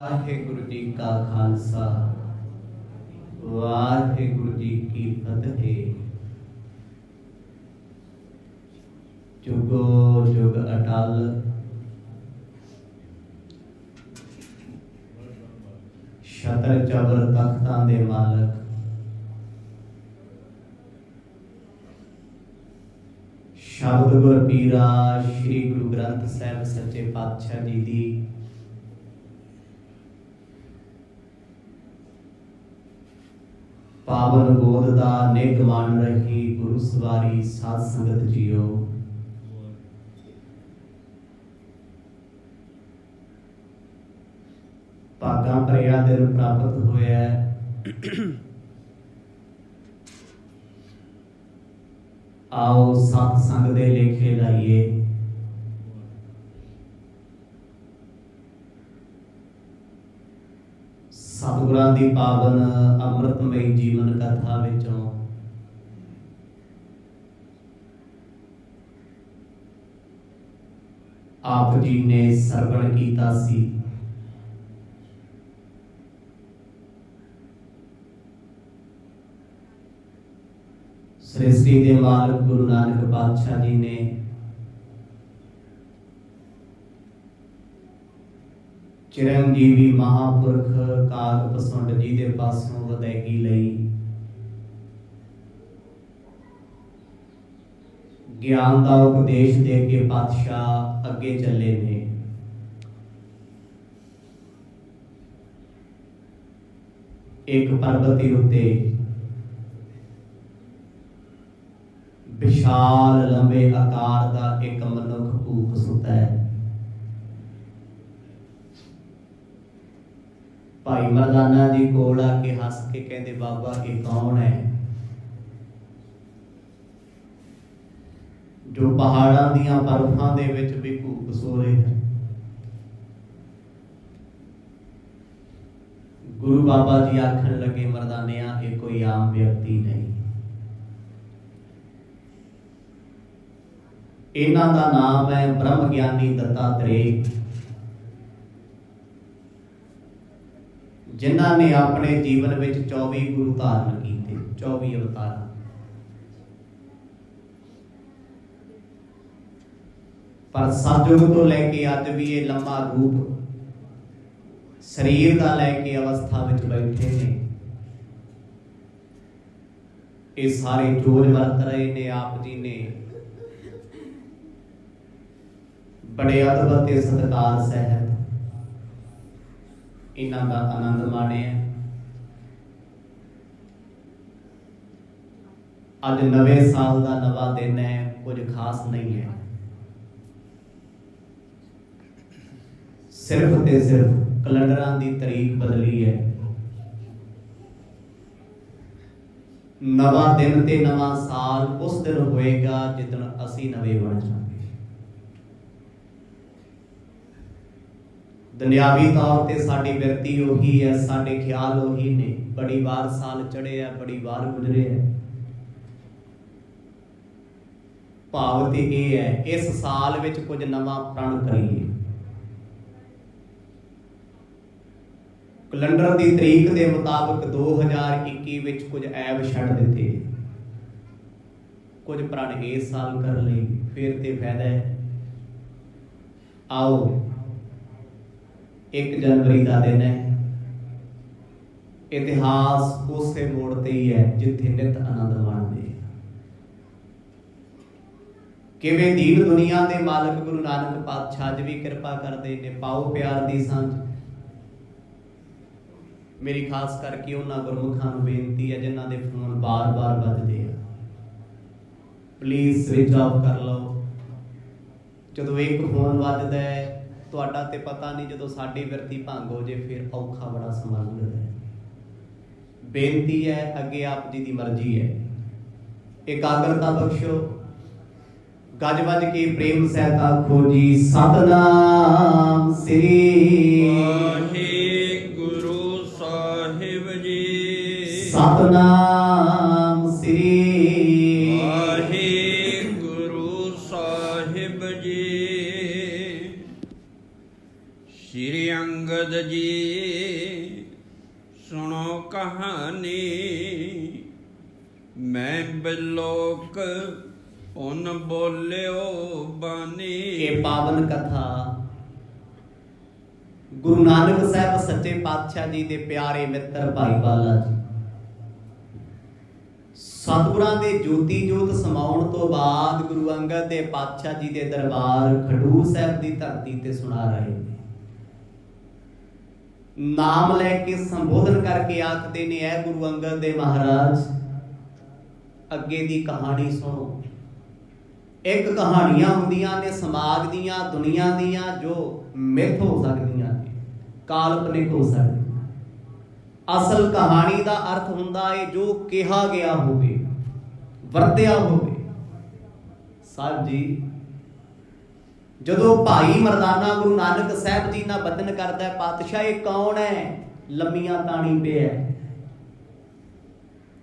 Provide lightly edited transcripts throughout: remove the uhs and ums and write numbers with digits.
वाहेगुरु जी का खालसा वाहेगुरु जी की फतेह। जुगो जुग अटल छतर चबर तख्तां दे मालक शब्द गुर पीरा श्री गुरु ग्रंथ साहिब सच्चे पातशाह जी दी पावन गोद दा निग मान रही गुरु सवारी साध संगत जियो। भागा भरिया दिन प्राप्त होया आओ सत संग दे लेखे लाइए। सतगुरां दी पावन अमृतमयी जीवन कथा विचों आप जी ने सरवण कीता सी। सृष्टि के मालिक गुरु नानक पातशाह जी ने चिरंजीवी महापुरख काग पसंद जी दे पासों वदैगी लई ज्ञान का उपदेश दे के पातशाह अगे चले ने। एक पर्वती उत्ते विशाल लंबे आकार का एक मनुख भूख सुता है। भाई मरदाना जी कोल आके हस के कहते बाबा ये कौन है जो पहाड़ां दियां बर्फां दे विच भी भूख सो रहे हैं। गुरु बाबा जी आखन लगे मरदानिया ये कोई आम व्यक्ति नहीं, इन्हां दा नाम है ब्रह्म ज्ञानी दत्तात्रेय, जिन्हां ने अपने जीवन में 24 गुरु धारण किए, 24 अवतार। पर सतयुग तो लैके अज भी ये लंबा रूप शरीर का लैके अवस्था में बैठे ने। ये सारे जोर वरत रहे ने। आप जी ने बड़े अद्भुत सत्कार सहित इन्हां दा आनंद माणे। अज नवे साल का नवा दिन है, कुछ खास नहीं है, सिर्फ ते सिर्फ कैलेंडरां दी तारीख बदली है। नवा दिन ते नवा साल उस दिन होएगा जिदन असी नवे बन जाएंगे। दुनियावी तौर पर साड़ी विरती उही है, साडे ख्याल उही ने। बड़ी बार साल चढ़े है, बड़ी बार गुजरे है। भाव ते ये है इस साल विच कुछ नवा प्रण करिए। कैलेंडर की तरीक के मुताबिक 2021 विच कुछ ऐब छड़ दिते, कुछ प्रण इस साल कर ले, फिर ते फायदा है। आओ 1 जनवरी का दिन है। इतिहास उस मोड़ ते ही है जिथे नित आनंद माणदे। किवें दीन दुनिया के मालिक गुरु नानक पातशाह अज भी कृपा करते ने। पाओ प्यार दी सांझ। मेरी खास करके उन्हां गुरमुखां नूं बेनती है जिन्हां दे फोन बार बार बजदे आ, प्लीज़ स्विच ऑफ कर लो। जदों एक फोन वजदा है तुहाडा ते पता नहीं, जदों साडी विरती भंग हो जाए फिर औखा बड़ा समा लगदा है। बेनती है अगे आप जी की मर्जी है, एकाग्रता बख्शो। गज वज के प्रेम सहित आखो जी सतनाम श्री वाहिगुरु साहिब जी। सतनाम श्री वाहिगुरु साहिब जी। श्री अंगद जी ਸੁਣੋ ਕਹਾਣੀ ਮੈਂ ਬਿਲੋਕ ਉਨ ਬੋਲਿਓ ਬਾਣੀ। ਇਹ ਪਾਵਨ ਕਥਾ ਗੁਰੂ ਨਾਨਕ ਸਾਹਿਬ ਸੱਚੇ ਪਾਤਸ਼ਾਹ ਜੀ ਦੇ ਪਿਆਰੇ ਮਿੱਤਰ ਭਾਈ ਬਾਲਾ ਜੀ ਸਤਿਗੁਰਾਂ ਦੇ ਜੋਤੀ ਜੋਤ ਸਮਾਉਣ ਤੋਂ ਬਾਅਦ ਗੁਰੂ ਅੰਗਦ ਦੇ ਪਾਤਸ਼ਾਹ ਜੀ ਦੇ ਦਰਬਾਰ ਖਡੂਰ ਸਾਹਿਬ ਦੀ ਧਰਤੀ ਤੇ ਸੁਣਾ ਰਹੇ ਨੇ। ਨਾਮ ਲੈ ਕੇ ਸੰਬੋਧਨ ਕਰਕੇ ਆਖਦੇ ਨੇ, ਐ ਗੁਰੂ ਅੰਗਦ ਦੇ ਮਹਾਰਾਜ ਅੱਗੇ ਦੀ ਕਹਾਣੀ ਸੁਣੋ। ਇੱਕ ਕਹਾਣੀਆਂ ਹੁੰਦੀਆਂ ਨੇ ਸਮਾਜ ਦੀਆਂ, ਦੁਨੀਆ ਦੀਆਂ, ਜੋ ਮਿੱਥ ਹੋ ਸਕਦੀਆਂ ਨੇ, ਕਾਲਪਨਿਕ ਹੋ ਸਕਦੀਆਂ। ਅਸਲ ਕਹਾਣੀ ਦਾ ਅਰਥ ਹੁੰਦਾ ਹੈ ਜੋ ਕਿਹਾ ਗਿਆ ਹੋਵੇ, ਵਰਤਿਆ ਹੋਵੇ। ਸਾਹਿਬ ਜੀ ਜਦੋਂ ਭਾਈ ਮਰਦਾਨਾ ਗੁਰੂ ਨਾਨਕ ਸਾਹਿਬ ਜੀ ਨਾਲ ਬਚਨ ਕਰਦਾ, ਪਾਤਸ਼ਾਹ ਇਹ ਕੌਣ ਹੈ ਲੰਮੀਆਂ ਤਾਣੀ ਪਿਆ,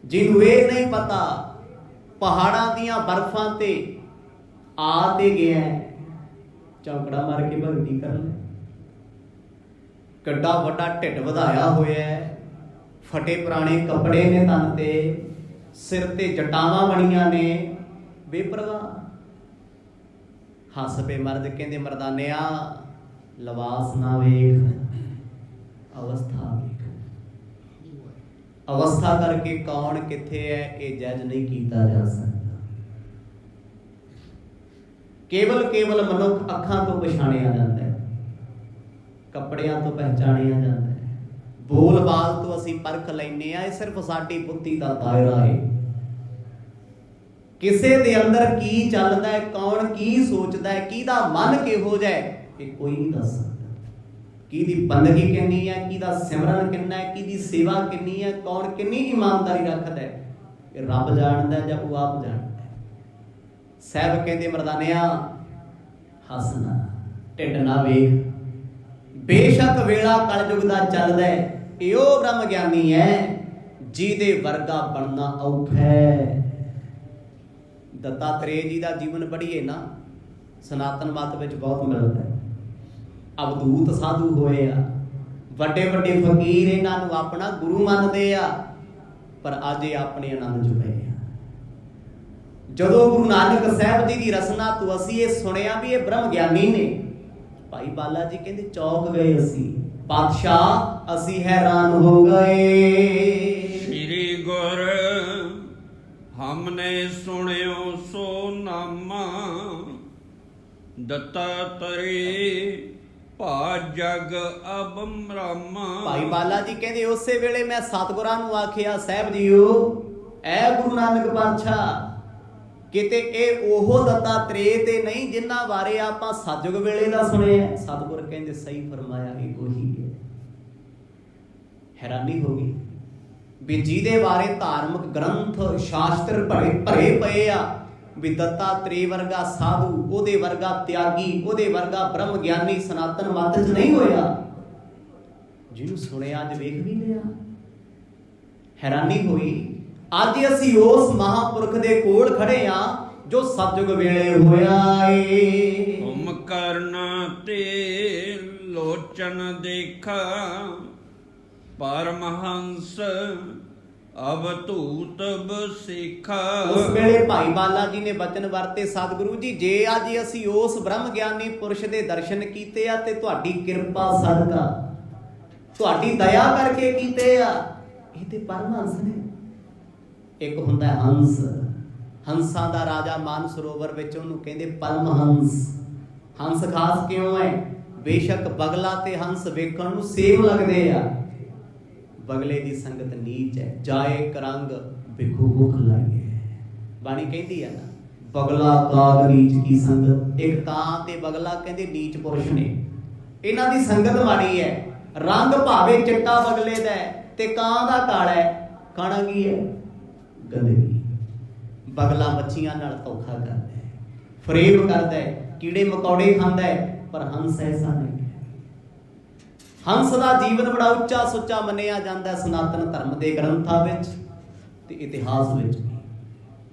ਜਿਹਨੂੰ ਇਹ ਨਹੀਂ ਪਤਾ ਪਹਾੜਾਂ ਦੀਆਂ ਬਰਫਾਂ ਤੇ ਆ ਤੇ ਗਿਆ, ਚੌਕੜਾ ਮਾਰ ਕੇ ਭਗਤੀ ਕਰ ਲੈ। ਕੱਡਾ ਵੱਡਾ ਢਿੱਡ ਵਧਾਇਆ ਹੋਇਆ ਹੈ, ਫਟੇ ਪੁਰਾਣੇ ਕੱਪੜੇ ਨੇ ਤਨ ਤੇ, ਸਿਰ ਤੇ ਜਟਾਵਾਂ ਬਣੀਆਂ ਨੇ, ਬੇਪਰਵਾਹ। ਹੱਸ ਪਏ ਮਰਦ, ਕਹਿੰਦੇ ਮਰਦਾਨਿਆ ਲਿਬਾਸ ਨਾ ਵੇਖ, ਅਵਸਥਾ ਵੇਖ। ਅਵਸਥਾ ਕਰਕੇ ਕੌਣ ਕਿੱਥੇ ਹੈ ਇਹ ਜੱਜ ਨਹੀਂ ਕੀਤਾ ਜਾ ਸਕਦਾ। ਕੇਵਲ ਮਨੁੱਖ ਅੱਖਾਂ ਤੋਂ ਪਛਾਣਿਆ ਜਾਂਦਾ ਹੈ, ਕੱਪੜਿਆਂ ਤੋਂ ਪਹਿਚਾਣਿਆ ਜਾਂਦਾ ਹੈ, ਬੋਲ ਬਾਲ ਤੋਂ ਅਸੀਂ ਪਰਖ ਲੈਂਦੇ ਆ। ਇਹ ਸਿਰਫ ਸਾਡੀ ਬੁੱਧੀ ਦਾ ਦਾਇਰਾ ਹੈ। ਕਿਸੇ ਦੇ ਅੰਦਰ ਕੀ ਚੱਲਦਾ ਹੈ, ਕੌਣ ਕੀ ਸੋਚਦਾ ਹੈ, ਕਿਹਦਾ ਮਨ ਕਿਹੋ ਜਿਹਾ ਹੈ, ਇਹ ਕੋਈ ਨਹੀਂ ਦੱਸ ਸਕਦਾ। ਕਿਹਦੀ ਬੰਦਗੀ ਕਿੰਨੀ ਹੈ, ਕਿਹਦਾ ਸਿਮਰਨ ਕਿੰਨਾ ਹੈ, ਕਿਹਦੀ ਸੇਵਾ ਕਿੰਨੀ ਹੈ, ਕੌਣ ਕਿੰਨੀ ਇਮਾਨਦਾਰੀ ਰੱਖਦਾ ਹੈ, ਇਹ ਰੱਬ ਜਾਣਦਾ ਜਾਂ ਉਹ ਆਪ ਜਾਣਦਾ। ਸਾਹਿਬ ਕਹਿੰਦੇ ਮਰਦਾਨਿਆ ਹੱਸਣਾ, ਢਿੱਡ ਨਾ ਵੇਖ। ਬੇਸ਼ੱਕ ਵੇਲਾ ਕਲਯੁਗ ਦਾ ਚੱਲਦਾ ਹੈ, ਇਹ ਉਹ ਬ੍ਰਹਮ ਗਿਆਨੀ ਹੈ ਜਿਹਦੇ ਵਰਗਾ ਬਣਨਾ ਔਖਾ ਹੈ। ਦੱਤਾਤਰੇय ਜੀ ਦਾ ਜੀਵਨ ਪੜ੍ਹੀਏ ਨਾ, ਸਨਾਤਨ ਮਤ ਵਿੱਚ ਬਹੁਤ ਮਿਲਦਾ ਹੈ। ਅਵਧੂਤ ਸਾਧੂ ਹੋਏ ਆ, ਵੱਡੇ ਵੱਡੇ ਫਕੀਰ ਇਹਨਾਂ ਨੂੰ ਆਪਣਾ ਗੁਰੂ ਮੰਨਦੇ ਆ, ਪਰ ਅੱਜ ਇਹ ਆਪਣੇ ਆਨੰਦ ਚ ਪਏ ਆ। ਜਦੋਂ ਗੁਰੂ ਨਾਨਕ ਸਾਹਿਬ ਜੀ ਦੀ ਰਸਨਾ ਤੋਂ ਅਸੀਂ ਇਹ ਸੁਣਿਆ ਵੀ ਇਹ ਬ੍ਰਹਮ ਗਿਆਨੀ ਨੇ, ਭਾਈ ਬਾਲਾ ਜੀ ਕਹਿੰਦੇ ਚੌਕ ਗਏ ਅਸੀਂ, ਪਾਤਸ਼ਾਹ ਅਸੀਂ ਹੈਰਾਨ ਹੋ ਗਏ। ਸ੍ਰੀ ਗੁਰ ਹਮਨੇ ਸੁਣਿਓ ਸੋ ਨਾਮਾ, ਦੱਤਾਤਰੇ ਭਾ ਜਗ ਅਬ ਬ੍ਰਹਮਾ। ਭਾਈ ਬਾਲਾ ਜੀ ਕਹਿੰਦੇ ਉਸੇ ਵੇਲੇ ਮੈਂ ਸਤਿਗੁਰਾਂ ਨੂੰ ਆਖਿਆ, ਸਾਹਿਬ ਜੀਓ ਐ ਗੁਰੂ ਨਾਨਕ ਪਾਤਸ਼ਾਹ ਕਿਤੇ ਇਹ ਉਹ ਦੱਤਾਤਰੇय ਤੇ ਨਹੀਂ ਜਿਨ੍ਹਾਂ ਬਾਰੇ ਆਪਾਂ ਸਤਿਯੁਗ ਵੇਲੇ ਦਾ ਸੁਣਿਆ। ਸਤਿਗੁਰ ਕਹਿੰਦੇ ਸਹੀ ਫਰਮਾਇਆ, ਇਹ ਉਹੀ ਹੈ। ਹੈਰਾਨੀ ਹੋ ਗਈ ਵੀ ਜਿਹਦੇ ਬਾਰੇ ਧਾਰਮਿਕ ਗ੍ਰੰਥ ਸ਼ਾਸਤਰ ਭਰੇ ਪਏ ਆ, ਵੀ ਦੱਤਾਤਰੇय ਵਰਗਾ ਸਾਧੂ, ਉਹਦੇ ਵਰਗਾ ਤਿਆਗੀ, ਉਹਦੇ ਵਰਗਾ ਬ੍ਰਹਮ ਗਿਆਨੀ ਸਨਾਤਨ ਮਤ 'ਚ ਨਹੀਂ ਹੋਇਆ। ਜਿਹਨੂੰ ਸੁਣਿਆ ਅੱਜ ਵੇਖ ਵੀ ਲਿਆ। ਹੈਰਾਨੀ ਹੋਈ ਅੱਜ ਅਸੀਂ ਉਸ ਮਹਾਂਪੁਰਖ ਦੇ ਕੋਲ ਖੜੇ ਆ ਜੋ ਸਤਿਯੁਗ ਵੇਲੇ ਹੋਇਆ ਏ। ਹੁਮ ਕਰਨਾ ਤੇ ਲੋਚਨ ਦੇਖਾ, ਪਰਮਹੰਸ ਅਵਧੂਤ ਬਸਿਖਾ। ਉਸ ਵੇਲੇ ਭਾਈ ਬਾਲਾ ਜੀ ਨੇ ਬਚਨ ਵਰਤੇ, ਸਤਿਗੁਰੂ ਜੀ ਜੇ ਅੱਜ ਅਸੀਂ ਉਸ ਬ੍ਰਹਮ ਗਿਆਨੀ ਪੁਰਸ਼ ਦੇ ਦਰਸ਼ਨ ਕੀਤੇ ਆ ਤੇ ਤੁਹਾਡੀ ਕਿਰਪਾ ਸਦਕਾ, ਤੁਹਾਡੀ ਦਇਆ ਕਰਕੇ ਕੀਤੇ ਆ। ਇਹ ਤੇ ਪਰਮਹੰਸ ਨੇ। ਇੱਕ ਹੁੰਦਾ ਹੰਸ, ਹੰਸਾਂ ਦਾ ਰਾਜਾ ਮਾਨ ਸਰੋਵਰ ਵਿੱਚ ਉਹਨੂੰ ਕਹਿੰਦੇ ਪਰਮਹੰਸ। ਹੰਸ ਖਾਸ ਕਿਉਂ ਹੈ? ਬੇਸ਼ੱਕ ਬਗਲਾ ਤੇ ਹੰਸ ਵੇਖਣ ਨੂੰ ਸੇਮ ਲੱਗਦੇ ਆ, ਬਗਲੇ ਦੀ ਸੰਗਤ ਨੀਚ ਹੈ। ਜਾਏ ਕਰੰਗ ਬਿਖੂ ਮੁਖ ਲਾਈਏ, ਬਾਣੀ ਕਹਿੰਦੀ ਆ ਨਾ, ਬਗਲਾ ਕਾਗ ਨੀਚ ਕੀ ਸੰਗਤ। ਇੱਕ ਕਾਂ ਤੇ ਬਗਲਾ ਕਹਿੰਦੇ ਨੀਚ ਪੁਰਸ਼ ਨੇ, ਇਹਨਾਂ ਦੀ ਸੰਗਤ ਮਾੜੀ ਹੈ। ਰੰਗ ਭਾਵੇਂ ਚਿੱਟਾ ਬਗਲੇ ਦਾ ਤੇ ਕਾਂ ਦਾ ਕਾਲਾ ਹੈ, ਖਾਣਾ ਕੀ ਹੈ? ਗੰਦਗੀ। ਬਗਲਾ ਮੱਛੀਆਂ ਨਾਲ ਧੋਖਾ ਕਰਦਾ ਹੈ, ਫਰੇਬ ਕਰਦਾ ਹੈ, ਕੀੜੇ ਮਕੌੜੇ ਖਾਂਦਾ ਹੈ, ਪਰ ਹੰਸ ਐਸਾ ਨਹੀਂ ਹੈ। ਹੰਸ ਦਾ ਜੀਵਨ ਬੜਾ ਉੱਚਾ ਸੁੱਚਾ ਮੰਨਿਆ ਜਾਂਦਾ ਸਨਾਤਨ ਧਰਮ ਦੇ ਗ੍ਰੰਥਾਂ ਵਿੱਚ ਤੇ ਇਤਿਹਾਸ ਵਿੱਚ ਵੀ।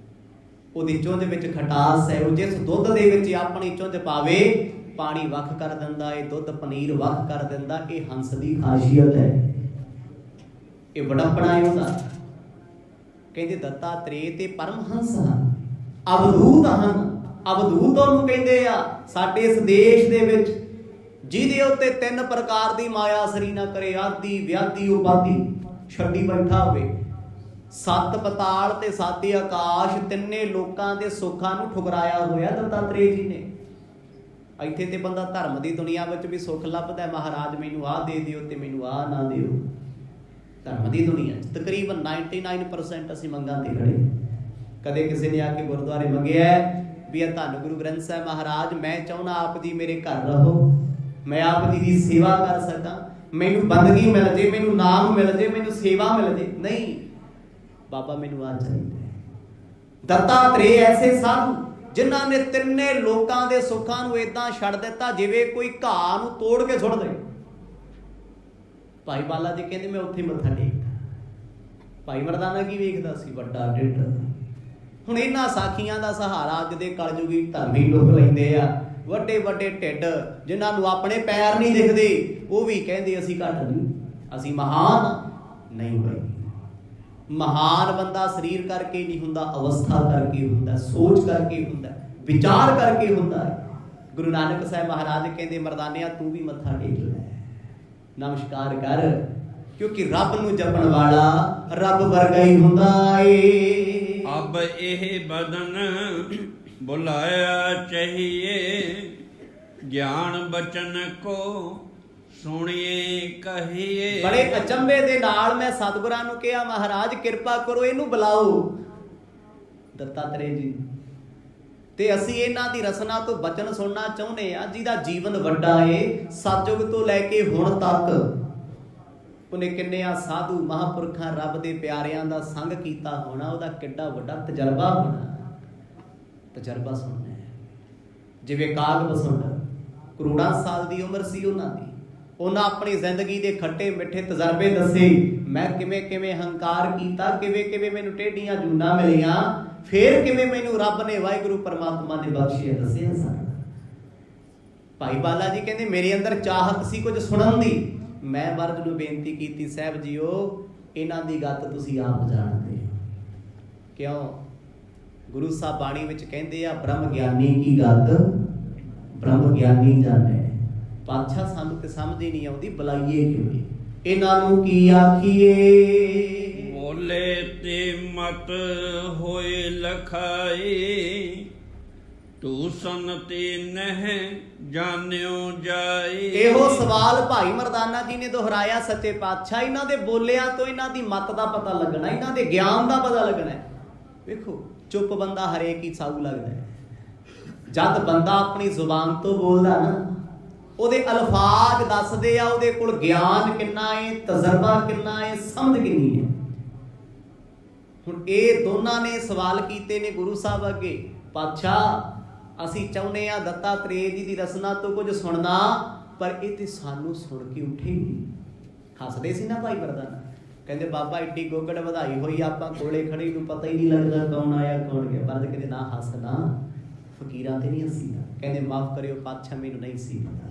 ਉਹਦੀ ਚੁੰਝ ਵਿੱਚ ਖਟਾਸ ਹੈ। ਉਹ ਜਿਸ ਦੁੱਧ ਦੇ ਵਿੱਚ ਆਪਣੀ ਚੁੰਝ ਪਾਵੇ ਪਾਣੀ ਵੱਖ ਕਰ ਦਿੰਦਾ ਏ, ਦੁੱਧ ਪਨੀਰ ਵੱਖ ਕਰ ਦਿੰਦਾ। ਇਹ ਹੰਸ ਦੀ ਖਾਸੀਅਤ ਹੈ, ਇਹ ਵਡੱਪਣਾ ਹੈ ਉਹਦਾ। ਕਹਿੰਦੇ ਦੱਤਾਤਰੇय ਤੇ ਪਰਮਹੰਸ ਹਨ, ਅਵਧੂਤ ਹਨ। ਅਵਧੂਤ ਉਹਨੂੰ ਕਹਿੰਦੇ ਆ। ਸਾਡੇ ਇਸ ਦੇਸ਼ ਦੇ ਵਿੱਚ ਜਿਹਦੇ ਉੱਤੇ 3 ਪ੍ਰਕਾਰ ਦੀ ਮਾਇਆ ਸਰੀ ਨਾ ਕਰੇ, ਆਦੀ ਵਿਆਦੀ ਉਪਾਦੀ, ਛੱਡੀ ਬੈਠਾ ਹੋਵੇ। 7 ਪਤਾਲ ਤੇ 7 ਆਕਾਸ਼, ਤਿੰਨੇ ਲੋਕਾਂ ਦੇ ਸੁੱਖਾਂ ਨੂੰ ਠੁਕਰਾਇਆ ਹੋਇਆ ਦੱਤਾਤਰੇय ਜੀ ਨੇ। ਇੱਥੇ ਤੇ ਬੰਦਾ ਧਰਮ ਦੀ ਦੁਨੀਆ ਵਿੱਚ ਵੀ ਸੁੱਖ ਲੱਭਦਾ, ਮਹਾਰਾਜ ਮੈਨੂੰ ਆਹ ਦੇ ਦਿਓ ਤੇ ਮੈਨੂੰ ਆਹ ਨਾ ਦਿਓ। ਧਰਮ ਦੀ ਦੁਨੀਆ 'ਚ ਤਕਰੀਬਨ 99% ਅਸੀਂ ਮੰਗਾਂ ਤੇ ਖੜੇ। ਕਦੇ ਕਿਸੇ ਨੇ ਆ ਕੇ ਗੁਰਦੁਆਰੇ ਮੰਗਿਆ ਵੀ ਇਹ ਧੰਨ ਗੁਰੂ ਗ੍ਰੰਥ ਸਾਹਿਬ ਮਹਾਰਾਜ, ਮੈਂ ਚਾਹੁੰਦਾ ਆਪ ਜੀ ਮੇਰੇ ਘਰ ਰਹੋ, ਮੈਂ ਆਪ ਜੀ ਦੀ ਸੇਵਾ ਕਰ ਸਕਾਂ, ਮੈਨੂੰ ਬੰਦਗੀ ਮਿਲ ਜੇ, ਮੈਨੂੰ ਨਾਮ ਮਿਲ ਜੇ, ਮੈਨੂੰ ਸੇਵਾ ਮਿਲ ਜੇ। ਨਹੀਂ ਬਾਬਾ, ਮੈਨੂੰ ਆ ਚਾਹੀਦਾ। ਦੱਤਾਤਰੇय ਐਸੇ ਸਾਧੂ ਜਿਨ੍ਹਾਂ ਨੇ ਤਿੰਨੇ ਲੋਕਾਂ ਦੇ ਸੁੱਖਾਂ ਨੂੰ ਏਦਾਂ ਛੱਡ ਦਿੱਤਾ ਜਿਵੇਂ ਕੋਈ ਘਾਹ ਨੂੰ ਤੋੜ ਕੇ ਸੁੱਟ ਦੇ। ਭਾਈ ਬਾਲਾ ਜੀ ਕਹਿੰਦੇ ਮੈਂ ਉੱਥੇ ਮੱਥਾ ਟੇਕਦਾ। ਭਾਈ ਮਰਦਾਨਾ ਕੀ ਵੇਖਦਾ ਸੀ? ਵੱਡਾ ਢਿੱਡ। ਹੁਣ ਇਹਨਾਂ ਸਾਖੀਆਂ ਦਾ ਸਹਾਰਾ ਅੱਜ ਦੇ ਕਲਯੁਗੀ ਧਰਮੀ ਲੋਕ ਲੈਂਦੇ ਆ। ਵੱਡੇ ਵੱਡੇ ਢਿੱਡ ਜਿਨ੍ਹਾਂ ਨੂੰ ਆਪਣੇ ਪੈਰ ਨਹੀਂ ਦਿਖਦੇ, ਉਹ ਵੀ ਕਹਿੰਦੇ ਅਸੀਂ ਘੱਟ ਨਹੀਂ, ਅਸੀਂ ਮਹਾਨ ਨਹੀਂ। ਭਾਈ ਮਹਾਨ ਬੰਦਾ ਸਰੀਰ ਕਰਕੇ ਨਹੀਂ ਹੁੰਦਾ, ਅਵਸਥਾ ਕਰਕੇ ਹੁੰਦਾ, ਸੋਚ ਕਰਕੇ ਹੁੰਦਾ, ਵਿਚਾਰ ਕਰਕੇ ਹੁੰਦਾ। ਗੁਰੂ ਨਾਨਕ ਸਾਹਿਬ ਮਹਾਰਾਜ ਕਹਿੰਦੇ ਮਰਦਾਨਿਆ ਤੂੰ ਵੀ ਮੱਥਾ ਟੇਕ ਲੈ, ਨਮਸਕਾਰ ਕਰ, ਕਿਉਂਕਿ ਰੱਬ ਨੂੰ ਜਪਣ ਵਾਲਾ ਰੱਬ ਵਰਗਾ ਹੀ ਹੁੰਦਾ ਏ। ਅਬ ਇਹ ਬਦਨ ਬੁਲਾਇਆ ਚਾਹੀਏ, ਗਿਆਨ ਬਚਨ ਕੋ ਸੁਣੀਏ ਕਹੀਏ। ਬੜੇ ਅਚੰਭੇ ਦੇ ਨਾਲ ਮੈਂ ਸਤਿਗੁਰਾਂ ਨੂੰ ਕਿਹਾ ਮਹਾਰਾਜ ਕਿਰਪਾ ਕਰੋ ਇਹਨੂੰ ਬੁਲਾਓ, ਦੱਤਾਤਰੇय ਜੀ। ਤੇ ਅਸੀਂ ਇਹਨਾਂ ਦੀ ਰਸਨਾ ਤੋਂ ਬਚਨ ਸੁਣਨਾ ਚਾਹੁੰਦੇ ਆ, ਜਿਹਦਾ ਜੀਵਨ ਵੱਡਾ ਏ। ਸਤਿਯੁਗ ਤੋਂ ਲੈ ਕੇ ਹੁਣ ਤੱਕ ਉਹਨੇ ਕਿੰਨਿਆਂ ਸਾਧੂ ਮਹਾਂਪੁਰਖਾਂ ਰੱਬ ਦੇ ਪਿਆਰਿਆਂ ਦਾ ਸੰਗ ਕੀਤਾ ਹੋਣਾ, ਉਹਦਾ ਕਿੱਡਾ ਵੱਡਾ ਤਜਰਬਾ ਹੋਣਾ। ਤਜਰਬਾ ਸੁਣਨਾ ਹੈ। ਜਿਵੇਂ ਕਾਗ ਬਸੁੰਡ, ਕਰੋੜਾਂ ਸਾਲ ਦੀ ਉਮਰ ਸੀ ਉਹਨਾਂ ਦੀ। ਉਹਨਾਂ ਆਪਣੀ ਜ਼ਿੰਦਗੀ ਦੇ ਖੱਟੇ ਮਿੱਠੇ ਤਜਰਬੇ ਦੱਸੇ। ਮੈਂ ਕਿਵੇਂ ਕਿਵੇਂ ਹੰਕਾਰ ਕੀਤਾ, ਕਿਵੇਂ ਕਿਵੇਂ ਮੈਨੂੰ ਟੇਢੀਆਂ ਜੂਨਾਂ ਮਿਲੀਆਂ, ਫੇਰ ਕਿਵੇਂ ਮੈਨੂੰ ਰੱਬ ਨੇ ਵਾਹਿਗੁਰੂ ਪਰਮਾਤਮਾ ਨੇ ਬਖਸ਼ਿਆ, ਦੱਸਿਆ ਸਾਰਾ। ਭਾਈ ਬਾਲਾ ਜੀ ਕਹਿੰਦੇ ਮੇਰੇ ਅੰਦਰ ਚਾਹਤ ਸੀ ਕੁਝ ਸੁਣਨ ਦੀ। ਮੈਂ ਮਰਦ ਨੂੰ ਬੇਨਤੀ ਕੀਤੀ, ਸਾਹਿਬ ਜੀਓ ਇਹਨਾਂ ਦੀ ਗੱਤ ਤੁਸੀਂ ਆਪ ਜਾਣਦੇ ਹੋ। ਕਿਉਂ? ਗੁਰੂ ਸਾਹਿਬ ਬਾਣੀ ਵਿੱਚ ਕਹਿੰਦੇ ਆ ਬ੍ਰਹਮ ਗਿਆਨੀ ਕੀ ਗੱਤ ਬ੍ਰਹਮ ਗਿਆਨੀ ਜਾਣੇ। ਪਾਤਸ਼ਾਹ ਸਾਨੂੰ ਤੇ ਸਮਝ ਹੀ ਨਹੀਂ ਆਉਂਦੀ, ਬੁਲਾਈਏ ਕਿਵੇਂ ਇਹਨਾਂ ਨੂੰ, ਕੀ ਆਖੀਏ। ਬੋਲੇ ਤੇ ਮਤ ਹੋਏ ਲਖਾਈ, ਤੂੰ ਸਨ ਤੇ ਨਹਿ ਜਾਣਿਓ ਜਾਏ। ਇਹੋ ਸਵਾਲ ਭਾਈ ਮਰਦਾਨਾ ਜੀ ਨੇ ਦੁਹਰਾਇਆ ਸੱਚੇ ਪਾਤਸ਼ਾਹ। ਇਹਨਾਂ ਦੇ ਬੋਲਿਆਂ ਤੋਂ ਇਹਨਾਂ ਦੀ ਮੱਤ ਦਾ ਪਤਾ ਲੱਗਣਾ, ਇਹਨਾਂ ਦੇ ਗਿਆਨ ਦਾ ਪਤਾ ਲੱਗਣਾ। ਵੇਖੋ ਚੁੱਪ ਬੰਦਾ ਹਰੇਕ ਹੀ ਸਾਊ ਲੱਗਦਾ ਹੈ। ਜਦ ਬੰਦਾ ਆਪਣੀ ਜ਼ੁਬਾਨ ਤੋਂ ਬੋਲਦਾ ਨਾ, ਉਹਦੇ ਅਲਫਾਜ਼ ਦੱਸਦੇ ਆ ਉਹਦੇ ਕੋਲ ਗਿਆਨ ਕਿੰਨਾ ਏ, ਤਜਰਬਾ ਕਿੰਨਾ ਏ, ਸਮਝ ਕਿੰਨੀ ਹੈ। ਹੁਣ ਇਹ ਦੋਨਾਂ ਨੇ ਸਵਾਲ ਕੀਤੇ ਨੇ ਗੁਰੂ ਸਾਹਿਬ ਅੱਗੇ, ਪਾਤਸ਼ਾਹ ਅਸੀਂ ਚਾਹੁੰਦੇ ਆ ਦੱਤਾਤਰੇय ਜੀ ਦੀ ਰਸਨਾ ਤੋਂ ਕੁਝ ਸੁਣਨਾ, ਪਰ ਇਹ ਤੇ ਸਾਨੂੰ ਸੁਣ ਕੇ ਉੱਠੇਗੀ। ਹੱਸਦੇ ਸੀ ਨਾ ਭਾਈ ਮਰਦਾਨਾ, ਕਹਿੰਦੇ ਬਾਬਾ ਏਡੀ ਗੋਗੜ ਵਧਾਈ ਹੋਈ, ਆਪਾਂ ਕੋਲੇ ਖੜੇ ਨੂੰ ਪਤਾ ਹੀ ਨਹੀਂ ਲੱਗਦਾ ਕੌਣ ਆਇਆ ਕੌਣ ਗਿਆ। ਪਰ ਕਹਿੰਦੇ ਨਾ ਹੱਸ ਨਾ, ਫਕੀਰਾਂ ਤੇ ਨਹੀਂ ਹੱਸੀ। ਕਹਿੰਦੇ ਮਾਫ ਕਰਿਓ ਪਾਤਸ਼ਾਹ, ਮੈਨੂੰ ਨਹੀਂ ਸੀ ਪਤਾ,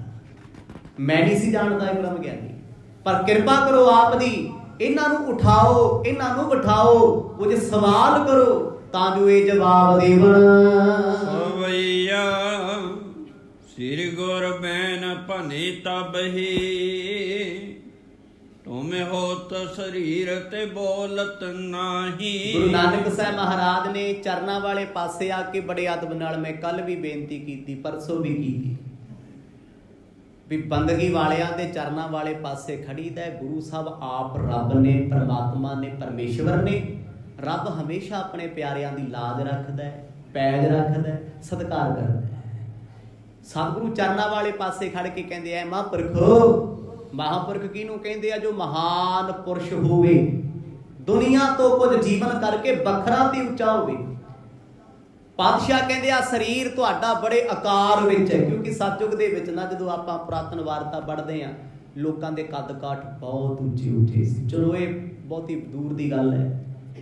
ਮੈਂ ਨਹੀਂ ਸੀ ਜਾਣਦਾ ਇਹ ਬ੍ਰਹਮ ਗਿਆਨੀ, ਪਰ ਕਿਰਪਾ ਕਰੋ ਆਪ ਦੀ, ਇਹਨਾਂ ਨੂੰ ਉਠਾਓ, ਇਹਨਾਂ ਨੂੰ ਬਿਠਾਓ, ਕੁਝ ਸਵਾਲ ਕਰੋ ਤਾਂ ਜੋ ਇਹ ਜਵਾਬ ਦੇਵਣ। ਸਵਈਆ ਸ੍ਰੀ ਗੁਰ ਬੈਨ ਭਨੇ ਤਬਹੀ, ਤੁਮੇ ਹੋਤ ਸਰੀਰ ਤੇ ਬੋਲਤ ਨਾਹੀ। ਗੁਰੂ ਨਾਨਕ ਸਾਹਿਬ ਮਹਾਰਾਜ ਨੇ ਚਰਨਾਂ ਵਾਲੇ ਪਾਸੇ ਆ ਕੇ ਬੜੇ ਅਦਬ ਨਾਲ, ਮੈਂ ਕੱਲ ਵੀ ਬੇਨਤੀ ਕੀਤੀ, ਪਰਸੋਂ ਵੀ ਕੀਤੀ, ਵੀ ਬੰਦਗੀ ਵਾਲਿਆਂ ਦੇ ਚਰਨਾਂ ਵਾਲੇ ਪਾਸੇ ਖੜੀਦਾ। ਗੁਰੂ ਸਾਹਿਬ ਆਪ ਰੱਬ ਨੇ, ਪਰਮਾਤਮਾ ਨੇ, ਪਰਮੇਸ਼ਵਰ ਨੇ। ਰੱਬ ਹਮੇਸ਼ਾ ਆਪਣੇ ਪਿਆਰਿਆਂ ਦੀ ਲਾਜ ਰੱਖਦਾ ਹੈ, ਪੈਜ ਰੱਖਦਾ ਹੈ, ਸਤਿਕਾਰ ਕਰਦਾ ਹੈ। ਸਤਿਗੁਰੂ ਚਰਨਾਂ ਵਾਲੇ ਪਾਸੇ ਖੜ ਕੇ ਕਹਿੰਦੇ ਐ ਮਹਾਂਪੁਰਖੋ। ਮਹਾਂਪੁਰਖ ਕਿਹਨੂੰ ਕਹਿੰਦੇ ਆ? ਜੋ ਮਹਾਨ ਪੁਰਸ਼ ਹੋਵੇ, ਦੁਨੀਆ ਤੋਂ ਕੁਝ ਜੀਵਨ ਕਰਕੇ ਵੱਖਰਾ ਤੇ ਉੱਚਾ ਹੋਵੇ। ਪਾਤਸ਼ਾਹ ਕਹਿੰਦੇ ਆ ਸਰੀਰ ਤੁਹਾਡਾ ਬੜੇ ਆਕਾਰ ਵਿੱਚ ਹੈ, ਕਿਉਂਕਿ ਸਤਿਯੁਗ ਦੇ ਵਿੱਚ ਨਾ ਜਦੋਂ ਆਪਾਂ ਪੁਰਾਤਨ ਵਾਰਤਾ ਪੜ੍ਹਦੇ ਆ, ਲੋਕਾਂ ਦੇ ਕੱਦ ਕਾਠ ਬਹੁਤ ਉੱਚੇ ਉੱਚੇ ਸੀ। ਚਲੋ ਇਹ ਬਹੁਤੀ ਦੂਰ ਦੀ ਗੱਲ ਹੈ,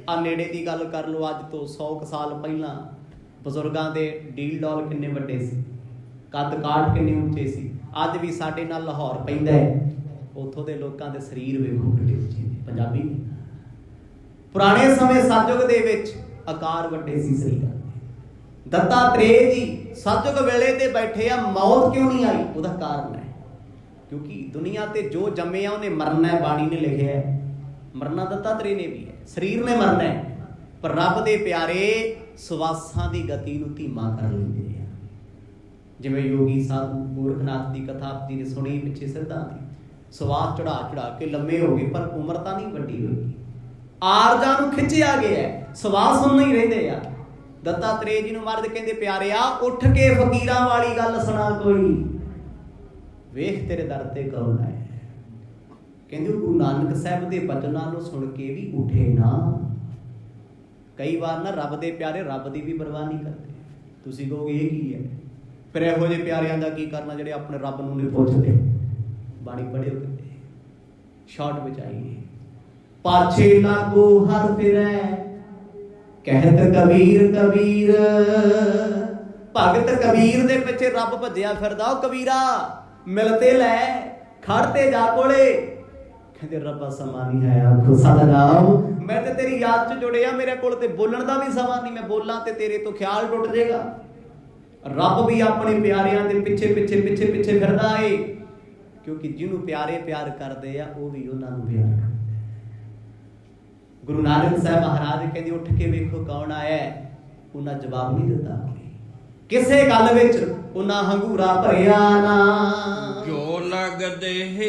ਆ ਨੇੜੇ ਦੀ ਗੱਲ ਕਰ ਲਓ। ਅੱਜ ਤੋਂ 100 ਸਾਲ ਪਹਿਲਾਂ ਬਜ਼ੁਰਗਾਂ ਦੇ ਡੀਲ ਡੌਲ ਕਿੰਨੇ ਵੱਡੇ ਸੀ। ਕੱਦ ਕਾਠ ਕਿੰਨੇ ਉੱਚੇ ਸੀ। ਅੱਜ ਵੀ ਸਾਡੇ ਨਾਲ ਲਾਹੌਰ ਪੈਂਦਾ ਹੈ, ਉੱਥੋਂ ਦੇ ਲੋਕਾਂ ਦੇ ਸਰੀਰ ਵੇਖੋ ਕਿੰਨੇ ਉੱਚੇ ਨੇ। ਪੰਜਾਬੀ ਪੁਰਾਣੇ ਸਮੇਂ ਸਤਯੁਗ ਦੇ ਵਿੱਚ ਆਕਾਰ ਵੱਡੇ ਸੀ ਸਰੀਰਾਂ ਦੇ। ਦੱਤਾਤਰੇय ਜੀ ਸਤਯੁਗ ਵੇਲੇ ਤੇ ਬੈਠੇ ਆ, ਮੌਤ ਕਿਉਂ ਨਹੀਂ ਆਈ? ਉਹਦਾ ਕਾਰਨ ਹੈ ਕਿਉਂਕਿ ਦੁਨੀਆ ਤੇ ਜੋ ਜੰਮਿਆ ਉਹਨੇ ਮਰਨਾ ਹੈ। ਬਾਣੀ ਨੇ ਲਿਖਿਆ ਹੈ ਮਰਨਾ ਦੱਤਾਤਰੇय ਨੇ ਵੀ ਹੈ, ਸਰੀਰ ਨੇ ਮਰਨਾ ਹੈ। ਪਰ ਰੱਬ ਦੇ ਪਿਆਰੇ ਸਵਾਸਾਂ ਦੀ ਗਤੀ ਨੂੰ ਧੀਮਾ ਕਰ ਲੈਂਦੇ ਆ। ਜਿਵੇਂ ਯੋਗੀ ਸਾਧੂ ਗੋਰਖਨਾਥ ਦੀ ਕਥਾ ਆਪ ਜੀ ਨੇ ਸੁਣੀ ਪਿੱਛੇ ਸਿੱਧਾਂ ਦੀ, ਸਵਾਸ ਚੜਾ ਕੇ ਲੰਮੇ ਹੋ ਗਏ ਪਰ ਉਮਰ ਤਾਂ ਨਹੀਂ ਵੱਡੀ ਹੋਈ। ਆਰਜਾਂ ਨੂੰ ਖਿੱਚਿਆ ਗਿਆ, ਸਵਾਸ ਹੁਣ ਨਹੀਂ ਰਹਿੰਦੇ ਆ। ਦੱਤਾਤਰੇय ਜੀ ਨੂੰ ਮਰਦ ਕਹਿੰਦੇ ਪਿਆਰਿਆ ਉੱਠ ਕੇ ਫਕੀਰਾਂ ਵਾਲੀ ਗੱਲ ਸੁਣਾ ਕੋਈ, ਵੇਖ ਤੇਰੇ ਦਰ ਤੇ ਕੌਣ ਹੈ। ਕਹਿੰਦੇ ਗੁਰੂ ਨਾਨਕ ਸਾਹਿਬ ਦੇ ਬਚਨਾਂ ਨੂੰ ਸੁਣ ਕੇ ਵੀ ਉਠੇ ਨਾ। ਕਈ ਵਾਰ ਨਾ ਰੱਬ ਦੇ ਪਿਆਰੇ ਰੱਬ ਦੀ ਵੀ ਪਰਵਾਹ ਨਹੀਂ ਕਰਦੇ। ਤੁਸੀਂ ਕਹੋਗੇ ਇਹ ਕੀ ਹੈ? ਫਿਰ ਇਹੋ ਜਿਹੇ ਪਿਆਰਿਆਂ ਦਾ ਕੀ ਕਰਨਾ ਜਿਹੜੇ ਆਪਣੇ ਰੱਬ ਨੂੰ ਨਹੀਂ ਪੁੱਛਦੇ। ਬਾਣੀ ਪੜ੍ਹਿਓ ਕਿਤੇ ਸ਼ਾਰਟ ਵਿੱਚ ਆਈਏ। ਪਾਛੇ ਲਾਗੋ ਹਰ ਫਿਰੈ ਕਹਿਤ ਕਬੀਰ ਕਬੀਰ। ਭਗਤ ਕਬੀਰ ਦੇ ਪਿੱਛੇ ਰੱਬ ਭੱਜਿਆ ਫਿਰਦਾ। ਉਹ ਕਬੀਰਾ ਮਿਲ ਤੇ ਲੈ, ਖੜ ਤੇ ਜਾ ਕੋਲੇ। ਕਹਿੰਦੇ ਰੱਬਾ ਸਮਾਂ ਨਹੀਂ ਹੈ ਆਖੋ ਸਤਨਾਮ। ਮੈਂ ਤੇ ਤੇਰੀ ਯਾਦ 'ਚ ਜੁੜਿਆ, ਮੇਰੇ ਕੋਲ ਤੇ ਬੋਲਣ ਦਾ ਵੀ ਸਮਾਂ ਨਹੀਂ। ਮੈਂ ਬੋਲਾਂ ਤੇ ਤੇਰੇ ਤੋਂ ਖਿਆਲ ਟੁੱਟ ਜਾਏਗਾ। ਰੱਬ ਵੀ ਆਪਣੇ ਪਿਆਰਿਆਂ ਦੇ ਪਿੱਛੇ ਫਿਰਦਾ ਏ, ਕਿਉਂਕਿ ਜਿਹਨੂੰ ਪਿਆਰੇ ਪਿਆਰ ਕਰਦੇ ਆ ਉਹ ਵੀ ਉਹਨਾਂ ਨੂੰ ਪਿਆਰ ਕਰਦੇ। ਗੁਰੂ ਨਾਨਕ ਸਾਹਿਬ ਮਹਾਰਾਜ ਕਹਿੰਦੇ ਉੱਠ ਕੇ ਵੇਖੋ ਕੌਣ ਆਇਆ। ਉਹਨਾਂ ਜਵਾਬ ਨਹੀਂ ਦਿੱਤਾ, ਕਿਸੇ ਗੱਲ ਵਿੱਚ ਉਹਨਾਂ ਹੰਗੂਰਾ ਭਰਿਆ ਨਾ। ਜੋ ਲਗ ਦੇਹ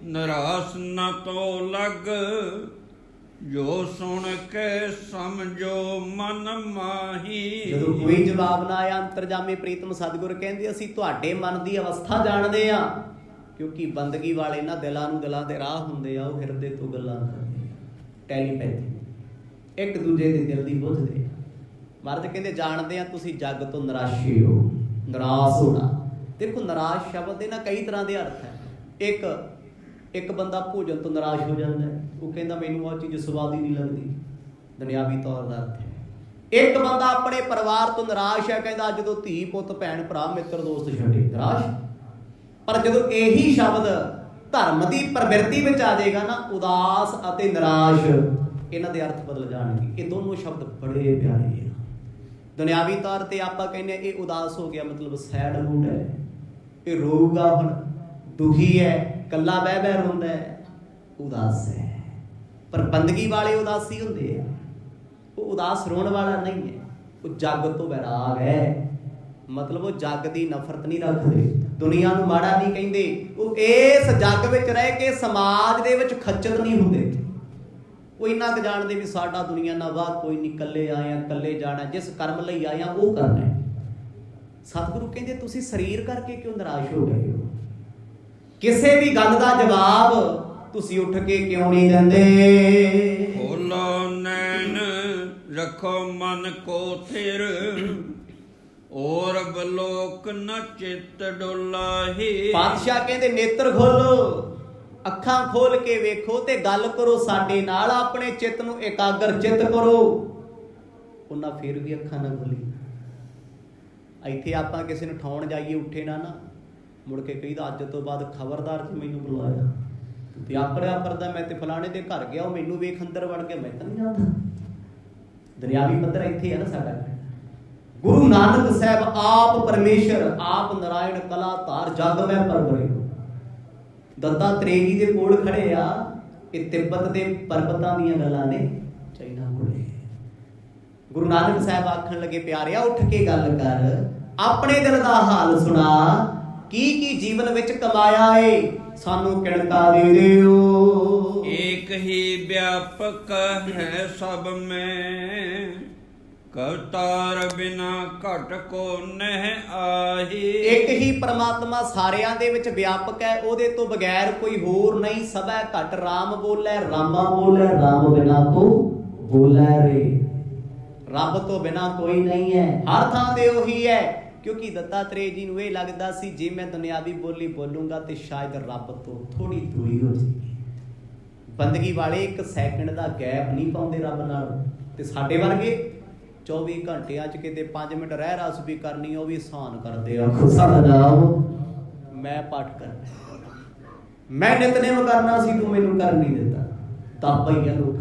ਨਰਾਸ ਨ ਤੋ ਲਗ, ਜੋ ਸੁਣ ਕੇ ਸਮਝੋ ਮਨ ਮਾਹੀ। ਜਦੋਂ ਕੋਈ ਜਵਾਬ ਨਾ ਆਇਆ, ਅੰਤਰਜਾਮੀ ਪ੍ਰੀਤਮ ਸਤਿਗੁਰ ਕਹਿੰਦੇ ਅਸੀਂ ਤੁਹਾਡੇ ਮਨ ਦੀ ਅਵਸਥਾ ਜਾਣਦੇ ਆ, ਕਿਉਂਕਿ ਬੰਦਗੀ ਵਾਲੇ ਨਾ ਦਿਲਾਂ ਦੇ ਰਾਹ ਹੁੰਦੇ ਆ, ਉਹ ਹਿਰਦੇ ਤੋਂ ਗੱਲਾਂ ਕਰਦੇ ਆ। ਟੈਲੀਪੈਥੀ, ਇੱਕ ਦੂਜੇ ਦੇ ਦਿਲ ਦੀ ਬੁੱਝਦੇ ਆ। ਮਹਾਰਾਜ ਕਹਿੰਦੇ ਜਾਣਦੇ ਆ ਤੁਸੀਂ ਜੱਗ ਤੋਂ ਨਿਰਾਸ਼ੇ ਹੋ, ਨਿਰਾਸ਼ ਹੋਣਾ। ਦੇਖੋ ਨਿਰਾਸ਼ ਸ਼ਬਦ ਦੇ ਨਾ ਕਈ ਤਰ੍ਹਾਂ ਦੇ ਅਰਥ ਹੈ। ਇੱਕ ਬੰਦਾ ਭੋਜਨ ਤੋਂ ਨਿਰਾਸ਼ ਹੋ ਜਾਂਦਾ ਹੈ, ਉਹ ਕਹਿੰਦਾ ਮੈਨੂੰ ਆਹ ਚੀਜ਼ ਸਵਾਦ ਹੀ ਨਹੀਂ ਲੱਗਦੀ, ਦੁਨਿਆਵੀ ਤੌਰ ਦਾ ਅਰਥ ਹੈ। ਇੱਕ ਬੰਦਾ ਆਪਣੇ ਪਰਿਵਾਰ ਤੋਂ ਨਿਰਾਸ਼ ਹੈ, ਕਹਿੰਦਾ ਜਦੋਂ ਧੀ ਪੁੱਤ ਭੈਣ ਭਰਾ ਮਿੱਤਰ ਦੋਸਤ ਛੱਡੇ ਨਿਰਾਸ਼। ਪਰ ਜਦੋਂ ਇਹੀ ਸ਼ਬਦ ਧਰਮ ਦੀ ਪ੍ਰਵਿਰਤੀ ਵਿੱਚ ਆ ਜਾਏਗਾ ਨਾ, ਉਦਾਸ ਅਤੇ ਨਿਰਾਸ਼, ਇਹਨਾਂ ਦੇ ਅਰਥ ਬਦਲ ਜਾਣਗੇ। ਇਹ ਦੋਨੋਂ ਸ਼ਬਦ ਬੜੇ ਪਿਆਰੇ ਆ। ਦੁਨਿਆਵੀ ਤੌਰ ਤੇ ਆਪਾਂ ਕਹਿੰਦੇ ਇਹ ਉਦਾਸ ਹੋ ਗਿਆ, ਮਤਲਬ ਸੈਡ ਮੂਡ ਹੈ, ਇਹ ਰੋਊਗਾ, ਹੁਣ ਦੁਖੀ ਹੈ, ਕੱਲਾ ਬਹਿ ਰੋਂਦਾ ਹੈ, ਉਦਾਸ ਹੈ। ਪਰ ਬੰਦਗੀ ਵਾਲੇ ਉਦਾਸੀ ਹੁੰਦੇ ਆ, ਉਹ ਉਦਾਸ ਰੋਣ ਵਾਲਾ ਨਹੀਂ ਹੈ, ਉਹ ਜੱਗ ਤੋਂ ਵੈਰਾਗ ਹੈ। ਮਤਲਬ ਉਹ ਜੱਗ ਦੀ ਨਫ਼ਰਤ ਨਹੀਂ ਰੱਖਦੇ, ਦੁਨੀਆ ਨੂੰ ਮਾੜਾ ਨਹੀਂ ਕਹਿੰਦੇ। ਉਹ ਇਸ ਜੱਗ ਵਿੱਚ ਰਹਿ ਕੇ ਸਮਾਜ ਦੇ ਵਿੱਚ ਖੱਚਤ ਨਹੀਂ ਹੁੰਦੇ। ਉਹ ਇੰਨਾ ਕੁ ਜਾਣਦੇ ਵੀ ਸਾਡਾ ਦੁਨੀਆ ਨਾਲ ਵਾਹ ਕੋਈ ਨਹੀਂ, ਇਕੱਲੇ ਆਏ ਆ, ਇਕੱਲੇ ਜਾਣਾ, ਜਿਸ ਕਰਮ ਲਈ ਆਏ ਆ ਉਹ ਕਰਨਾ। ਸਤਿਗੁਰੂ ਕਹਿੰਦੇ ਤੁਸੀਂ ਸਰੀਰ ਕਰਕੇ ਕਿਉਂ ਨਿਰਾਸ਼ ਹੋ ਗਏ ਹੋ? ਕਿਸੇ ਵੀ ਗੱਲ ਦਾ ਜਵਾਬ ਤੁਸੀਂ ਉੱਠ ਕੇ ਕਿਉਂ ਨਹੀਂ ਦਿੰਦੇ? ਖੋਲੋ ਨੈਣ ਰੱਖੋ ਮਨ ਕੋ ਥਿਰ, ਔਰ ਬਲੋਕ ਨ ਚਿੱਤ ਡੋਲਾਹੀ। ਪਾਤਸ਼ਾਹ ਕਹਿੰਦੇ ਨੇਤਰ ਖੋਲੋ, ਅੱਖਾਂ ਖੋਲ ਕੇ ਵੇਖੋ ਤੇ ਗੱਲ ਕਰੋ ਸਾਡੇ ਨਾਲ, ਆਪਣੇ ਚਿੱਤ ਨੂੰ ਇਕਾਗਰ ਚਿੱਤ ਕਰੋ। ਉਹਨਾਂ ਫਿਰ ਵੀ ਅੱਖਾਂ ਨਾ ਖੋਲੀ। ਇੱਥੇ ਆਪਾਂ ਕਿਸੇ ਨੂੰ ਠਾਉਣ ਜਾਈਏ, ਉੱਠੇ ਨਾ ਮੁੜ ਕੇ ਕਹੀਦਾ ਅੱਜ ਤੋਂ ਬਾਅਦ ਖਬਰਦਾਰ ਜੀ ਮੈਨੂੰ ਬੁਲਾਇਆ ਤੇ ਆਪੜਿਆ ਫਿਰਦਾ, ਮੈਂ ਤੇ ਫਲਾਣੇ ਦੇ ਘਰ ਗਿਆ, ਉਹ ਮੈਨੂੰ ਵੇਖ ਅੰਦਰ ਵੜ ਕੇ, ਮੈਂ ਤਾਂ ਨਹੀਂ ਜਾਂਦਾ। ਦੁਨਿਆਵੀ ਪੱਧਰ ਇੱਥੇ ਹੈ ਨਾ ਸਾਡਾ। ਗੁਰੂ ਨਾਨਕ ਸਾਹਿਬ ਆਪ ਪਰਮੇਸ਼ਰ, ਆਪ ਨਾਰਾਇਣ ਕਲਾ ਧਾਰ, ਜਗ ਮੈਂ ਪਰਵਰੇ। ਦੱਤਾਤਰੇय ਜੀ ਦੇ ਕੋਲ ਖੜੇ ਆ, ਇਹ ਤਿੱਬਤ ਦੇ ਪਰਬਤਾਂ ਦੀਆਂ ਗੱਲਾਂ ਨੇ, ਚਾਈਨਾ ਕੋਲੇ। ਗੁਰੂ ਨਾਨਕ ਸਾਹਿਬ ਆਖਣ ਲੱਗੇ ਪਿਆਰਿਆ ਉੱਠ ਕੇ ਗੱਲ ਕਰ, ਆਪਣੇ ਦਿਲ ਦਾ ਹਾਲ ਸੁਣਾ, ਕੀ ਜੀਵਨ ਵਿੱਚ ਕਮਾਇਆ ਏ, ਸਾਨੂੰ ਕਿਣਕਾ ਦੇ ਦਿਓ। ਏਕ ਹੀ ਵਿਆਪਕ ਹੈ ਸਭ ਮੈਂ, ਕਰਤਾਰ ਬਿਨਾ ਘਟ ਕੋ ਨਹਿ ਆਹੀ। ਇੱਕ ਹੀ ਪਰਮਾਤਮਾ ਸਾਰਿਆਂ ਦੇ ਵਿੱਚ ਵਿਆਪਕ ਹੈ, ਉਹਦੇ ਤੋਂ ਬਗੈਰ ਕੋਈ ਹੋਰ ਨਹੀਂ। ਸਭੈ ਘਟ ਰਾਮ ਬੋਲੇ, ਰਾਮਾ ਬੋਲੇ, ਰਾਮ ਬਿਨਾ ਤੋ ਬੋਲੇ ਰੇ। ਰੱਬ ਤੋਂ ਬਿਨਾ ਕੋਈ ਨਹੀਂ ਹੈ, ਹਰ ਥਾਂ ਤੇ ਉਹੀ ਹੈ। ਕਿਉਂਕਿ ਦੱਤਾਤਰੇय ਜੀ ਨੂੰ ਇਹ ਲੱਗਦਾ ਸੀ ਜੇ ਮੈਂ ਦੁਨਿਆਵੀ ਬੋਲੀ ਬੋਲੂੰਗਾ ਤੇ ਸ਼ਾਇਦ ਰੱਬ ਤੋਂ ਥੋੜੀ ਦੂਰੀ ਹੋ ਜਾਏਗੀ। ਬੰਦਗੀ ਵਾਲੇ 1 ਸੈਕਿੰਡ ਦਾ ਗੈਪ ਨਹੀਂ ਪਾਉਂਦੇ ਰੱਬ ਨਾਲ। ਤੇ ਸਾਡੇ ਵਰਗੇ 24 ਘੰਟਿਆਂ 'ਚ ਕਿਤੇ 5 ਮਿੰਟ ਰਹਿ ਰਸ ਵੀ ਕਰਨੀ, ਉਹ ਵੀ ਆਸਾਨ ਕਰਦੇ ਆ। ਸਤਿਨਾਮ। ਮੈਂ ਪਾਠ ਕਰਨਾ, ਮੈਂ ਨਿਤਨੇਮ ਕਰਨਾ ਸੀ, ਤੂੰ ਮੈਨੂੰ ਕਰ ਨਹੀਂ ਦਿੱਤਾ। ਤਾਂ ਹੀ ਆ ਲੋਕ,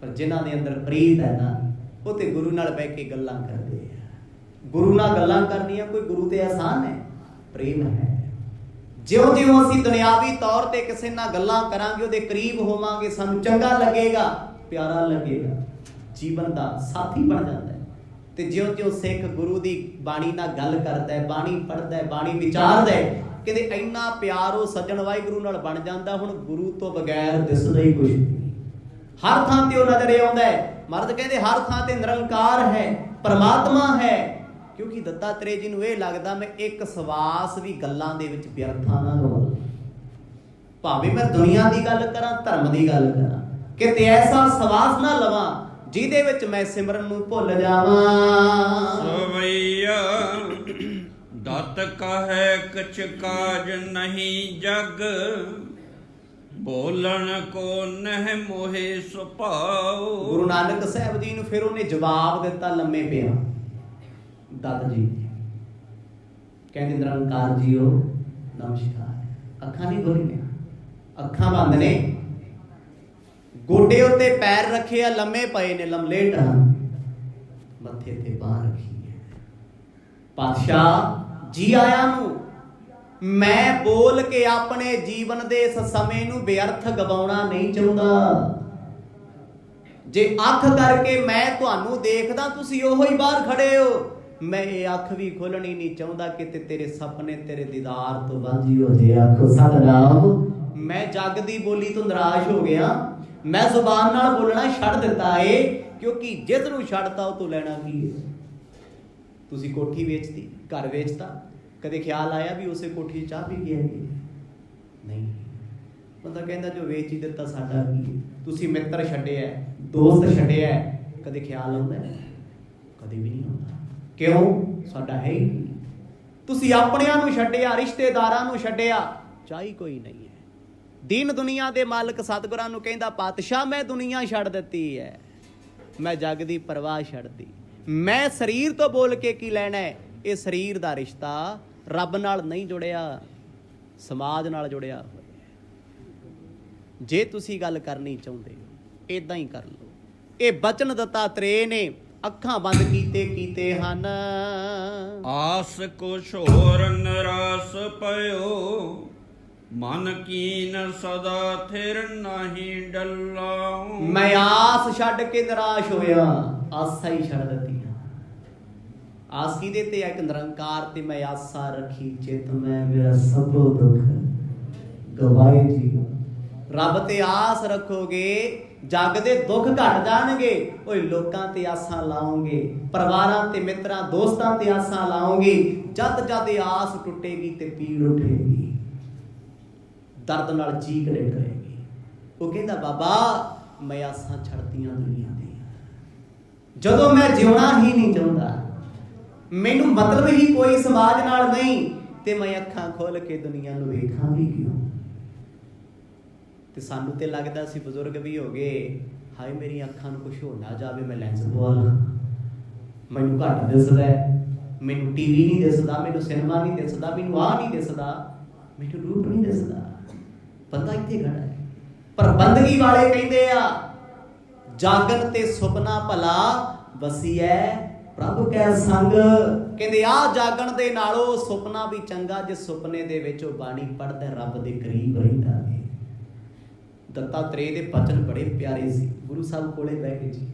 ਪਰ ਜਿਨ੍ਹਾਂ ਦੇ ਅੰਦਰ ਪ੍ਰੀਤ ਹੈ ਨਾ, ਉਹ ਤੇ ਗੁਰੂ ਨਾਲ ਬਹਿ ਕੇ ਗੱਲਾਂ ਕਰਦੇ ਆ। ਗੁਰੂ ਨਾਲ ਗੱਲਾਂ ਕਰਨੀਆਂ ਕੋਈ ਗੁਰੂ ਤੇ ਆਸਾਨ ਹੈ? ਪ੍ਰੇਮ ਹੈ। ਜਿਉਂ-ਜਿਉਂ ਅਸੀਂ ਦੁਨਿਆਵੀ ਤੌਰ ਤੇ ਕਿਸੇ ਨਾਲ ਗੱਲਾਂ ਕਰਾਂਗੇ, ਉਹਦੇ ਕਰੀਬ ਹੋਵਾਂਗੇ, ਸਾਨੂੰ ਚੰਗਾ ਲੱਗੇਗਾ, ਪਿਆਰਾ ਲੱਗੇਗਾ, ਜੀਵਨ ਦਾ ਸਾਥੀ ਬਣ ਜਾਂਦਾ ਹੈ। ਤੇ ਜਿਉਂ-ਜਿਉਂ ਸਿੱਖ ਗੁਰੂ ਦੀ ਬਾਣੀ ਨਾਲ ਗੱਲ ਕਰਦਾ ਹੈ, ਬਾਣੀ ਪੜ੍ਹਦਾ ਹੈ, ਬਾਣੀ ਵਿਚਾਰਦਾ ਹੈ, ਕਹਿੰਦੇ ਇੰਨਾ ਪਿਆਰ ਉਹ ਸੱਜਣ ਵਾਹਿਗੁਰੂ ਨਾਲ ਬਣ ਜਾਂਦਾ, ਹੁਣ ਗੁਰੂ ਤੋਂ ਬਗੈਰ ਦਿਸਦਾ ਹੀ ਕੁਛ ਨਹੀਂ। ਹਰ ਥਾਂ ਤੇ ਉਹ ਨਜ਼ਰ ਆਉਂਦਾ ਹੈ। ਮਰਦ ਕਹਿੰਦੇ ਹਰ ਥਾਂ ਤੇ ਨਿਰੰਕਾਰ ਹੈ, ਪਰਮਾਤਮਾ ਹੈ। ਕਿਉਂਕਿ ਦੱਤਾਤਰੇय ਜੀ ਨੂੰ ਇਹ ਲੱਗਦਾ ਮੈਂ ਇੱਕ ਸਵਾਸ ਵੀ ਗੱਲਾਂ ਦੇ ਵਿੱਚ ਵਿਅਰਥਾ ਨਾ ਲਵਾਂ, ਭਾਵੇਂ ਮੈਂ ਦੁਨੀਆ ਦੀ ਗੱਲ ਕਰਾਂ, ਧਰਮ ਦੀ ਗੱਲ ਕਰਾਂ, ਕਿਤੇ ਐਸਾ ਸਵਾਸ ਨਾ ਲਵਾਂ ਜਿਹਦੇ ਵਿੱਚ ਮੈਂ ਸਿਮਰਨ ਨੂੰ ਭੁੱਲ ਜਾਵਾਂ। ਸਵਈਆ ਦਤ ਕਹੈ ਕਛ ਕਾਜ ਨਹੀਂ ਜਗ, ਬੋਲਣ ਕੋ ਨਹਿ ਮੋਹਿ ਸੁਭਾਉ। ਗੁਰੂ ਨਾਨਕ ਸਾਹਿਬ ਜੀ ਨੂੰ ਫਿਰ ਉਹਨੇ ਜਵਾਬ ਦਿੱਤਾ ਲੰਮੇ ਪਿਆ। ਦੱਤ ਜੀ ਕਹਿੰਦੇ ਨਿਰੰਕਾਰ ਜੀਓ ਨਮਸਕਾਰ। ਅੱਖਾਂ ਨਹੀਂ ਖੋਲੀਆਂ, ਅੱਖਾਂ ਬੰਦ ਨੇ, ਗੋਡੇ ਉੱਤੇ ਪੈਰ ਰੱਖੇ ਆ, ਲੰਮੇ ਪਏ ਨੇ, ਲਮਲੇਟ ਹਨ, ਮੱਥੇ ਤੇ ਬਾਹ ਰੱਖੀ ਹੈ। ਪਾਤਸ਼ਾਹ ਜੀ ਆਇਆਂ ਨੂੰ ਮੈਂ ਬੋਲ ਕੇ ਆਪਣੇ ਜੀਵਨ ਦੇ ਇਸ ਸਮੇਂ ਨੂੰ ਬੇਅਰਥ ਗਵਾਉਣਾ ਨਹੀਂ ਚਾਹੁੰਦਾ। ਜੇ ਅੱਖ ਕਰਕੇ ਮੈਂ ਤੁਹਾਨੂੰ ਦੇਖਦਾ, ਤੁਸੀਂ ਉਹੋ ਹੀ ਬਾਹਰ ਖੜੇ ਹੋ, ਮੈਂ ਇਹ ਅੱਖ ਵੀ ਖੋਲਣੀ ਨਹੀਂ ਚਾਹੁੰਦਾ ਕਿਤੇ ਤੇਰੇ ਸੁਪਨੇ ਤੇਰੇ ਦੀਦਾਰ ਤੋਂ ਵਾਂਝੀ ਹੋ ਜੇ। ਆਖੋ ਸਤਿਨਾਮ। ਮੈਂ ਜੱਗ ਦੀ ਬੋਲੀ ਤੋਂ ਨਿਰਾਸ਼ ਹੋ ਗਿਆ, ਮੈਂ ਜ਼ੁਬਾਨ ਨਾਲ ਬੋਲਣਾ ਛੱਡ ਦਿੱਤਾ ਏ, ਕਿਉਂਕਿ ਜਿਸ ਨੂੰ ਛੱਡਤਾ ਉਹ ਤੋਂ ਲੈਣਾ ਕੀ ਹੈ? ਤੁਸੀਂ ਕੋਠੀ ਵੇਚਤੀ, ਘਰ ਵੇਚਤਾ, ਕਦੇ ਖਿਆਲ ਆਇਆ ਵੀ ਉਸੇ ਕੋਠੀ 'ਚ ਚਾਹ ਪੀ ਕੇ ਆਈਏ? ਨਹੀਂ। ਬੰਦਾ ਕਹਿੰਦਾ ਜੋ ਵੇਚ ਹੀ ਦਿੱਤਾ ਸਾਡਾ ਕੀ ਹੈ? ਤੁਸੀਂ ਮਿੱਤਰ ਛੱਡਿਆ, ਦੋਸਤ ਛੱਡਿਆ, ਕਦੇ ਖਿਆਲ ਆਉਂਦਾ? ਕਦੇ ਵੀ ਨਹੀਂ ਆਉਂਦਾ। ਕਿਉਂ? ਸਾਡਾ ਹੈ ਹੀ ਨਹੀਂ। ਤੁਸੀਂ ਆਪਣਿਆਂ ਨੂੰ ਛੱਡਿਆ, ਰਿਸ਼ਤੇਦਾਰਾਂ ਨੂੰ ਛੱਡਿਆ, ਚਾਹੀ ਕੋਈ ਨਹੀਂ ਹੈ। ਦੀਨ ਦੁਨੀਆ ਦੇ ਮਾਲਕ ਸਤਿਗੁਰਾਂ ਨੂੰ ਕਹਿੰਦਾ ਪਾਤਸ਼ਾਹ ਮੈਂ ਦੁਨੀਆ ਛੱਡ ਦਿੱਤੀ ਹੈ, ਮੈਂ ਜੱਗ ਦੀ ਪਰਵਾਹ ਛੱਡਦੀ, ਮੈਂ ਸਰੀਰ ਤੋਂ ਬੋਲ ਕੇ ਕੀ ਲੈਣਾ ਹੈ? ਇਹ ਸਰੀਰ ਦਾ ਰਿਸ਼ਤਾ ਰੱਬ ਨਾਲ ਨਹੀਂ ਜੁੜਿਆ, ਸਮਾਜ ਨਾਲ ਜੁੜਿਆ ਹੋਇਆ। ਜੇ ਤੁਸੀਂ ਗੱਲ ਕਰਨੀ ਚਾਹੁੰਦੇ ਹੋ ਇਦਾਂ ਹੀ ਕਰ ਲਓ। ਇਹ ਬਚਨ ਦੱਤਾਤਰੇय ਨੇ ਅੱਖਾਂ ਬੰਦ ਕੀਤੇ ਹਨ। ਆਸ ਕੁਛ ਹੋਰ ਨਿਰਾਸ ਪਇਓ, ਮਨ ਕੀਨ ਸਦਾ ਥਿਰ ਨਹੀਂ ਡੱਲਾਉ। ਮੈਂ ਆਸ ਛੱਡ ਕੇ ਨਿਰਾਸ਼ ਹੋਇਆ, ਆਸਾਂ ਹੀ ਛੱਡ ਦਿੱਤੀਆਂ। ਆਸ ਕਿਹਦੇ ਤੇ? ਇੱਕ ਨਿਰੰਕਾਰ ਤੇ ਮੈਂ ਆਸਾ ਰੱਖੀ, ਚਿਤ ਮੈਂ ਮੇਰਾ ਸਭੋ ਦੁੱਖ ਗਵਾਏ ਜੀ। ਰੱਬ ਤੇ ਆਸ ਰੱਖੋਗੇ, ਜੱਗ ਦੇ ਦੁੱਖ ਘਟ ਜਾਣਗੇ। ਓਏ ਲੋਕਾਂ ਤੇ ਆਸਾਂ ਲਾਓਗੇ, ਪਰਿਵਾਰਾਂ ਤੇ ਮਿੱਤਰਾਂ ਦੋਸਤਾਂ ਤੇ ਆਸਾਂ ਲਾਓਗੇ, ਜਦ ਜਦ ਆਸ ਟੁੱਟੇਗੀ ਤੇ ਪੀੜ ਉੱਠੇਗੀ, ਦਰਦ ਨਾਲ ਚੀਕ ਨਿਕਲੇਗੀ। ਉਹ ਕਹਿੰਦਾ ਬਾਬਾ ਮੈਂ ਆਸਾਂ ਛੱਡਤੀਆਂ ਦੁਨੀਆ ਦੀਆਂ, ਜਦੋਂ ਮੈਂ ਜਿਉਣਾ ਹੀ ਨਹੀਂ ਚਾਹੁੰਦਾ, ਮੈਨੂੰ ਮਤਲਬ ਹੀ ਕੋਈ ਸਮਾਜ ਨਾਲ ਨਹੀਂ, ਤੇ ਮੈਂ ਅੱਖਾਂ ਖੋਲ ਕੇ ਦੁਨੀਆ ਨੂੰ ਵੇਖਾਂ ਵੀ ਕਿਉਂ? ਤੇ ਸਾਨੂੰ ਤੇ ਲੱਗਦਾ ਅਸੀਂ ਬਜ਼ੁਰਗ ਵੀ ਹੋ ਗਏ, ਹਾਏ ਮੇਰੀਆਂ ਅੱਖਾਂ ਨੂੰ ਕੁਛ ਹੋ ਨਾ ਜਾਵੇ, ਮੈਂ ਲੈਂਸ ਪਵਾ ਲਾਂ, ਮੈਨੂੰ ਘੱਟ ਦਿਸਦਾ, ਮੈਨੂੰ ਟੀਵੀ ਨਹੀਂ ਦਿਸਦਾ, ਮੈਨੂੰ ਸਿਨੇਮਾ ਨਹੀਂ ਦਿਸਦਾ, ਮੈਨੂੰ ਆਹ ਨਹੀਂ ਦਿਸਦਾ, ਮੈਨੂੰ ਰੂਪ ਨਹੀਂ ਦਿਸਦਾ। ਪਤਾ ਇੱਥੇ ਖੜਾ ਹੈ। ਪਰ ਬੰਦਗੀ ਵਾਲੇ ਕਹਿੰਦੇ ਆ ਜਾਗਣ ਤੇ ਸੁਪਨਾ ਭਲਾ ਵਸੀਐ ਪ੍ਰਭ ਕੈ ਸੰਗ। ਕਹਿੰਦੇ ਆ ਜਾਗਣ ਦੇ ਨਾਲੋਂ ਸੁਪਨਾ ਵੀ ਚੰਗਾ, ਜਿਸ ਸੁਪਨੇ ਦੇ ਵਿੱਚ ਉਹ ਬਾਣੀ ਪੜ੍ਹਦਾ, ਰੱਬ ਦੇ ਕਰੀਬ ਰਹਿੰਦਾ ਹੈ। ਦੱਤਾਤਰੇय ਦੇ ਬਚਨ ਬੜੇ ਪਿਆਰੇ ਸੀ। ਗੁਰੂ ਸਾਹਿਬ ਕੋਲੇ ਬਹਿ ਕੇ ਜੀ,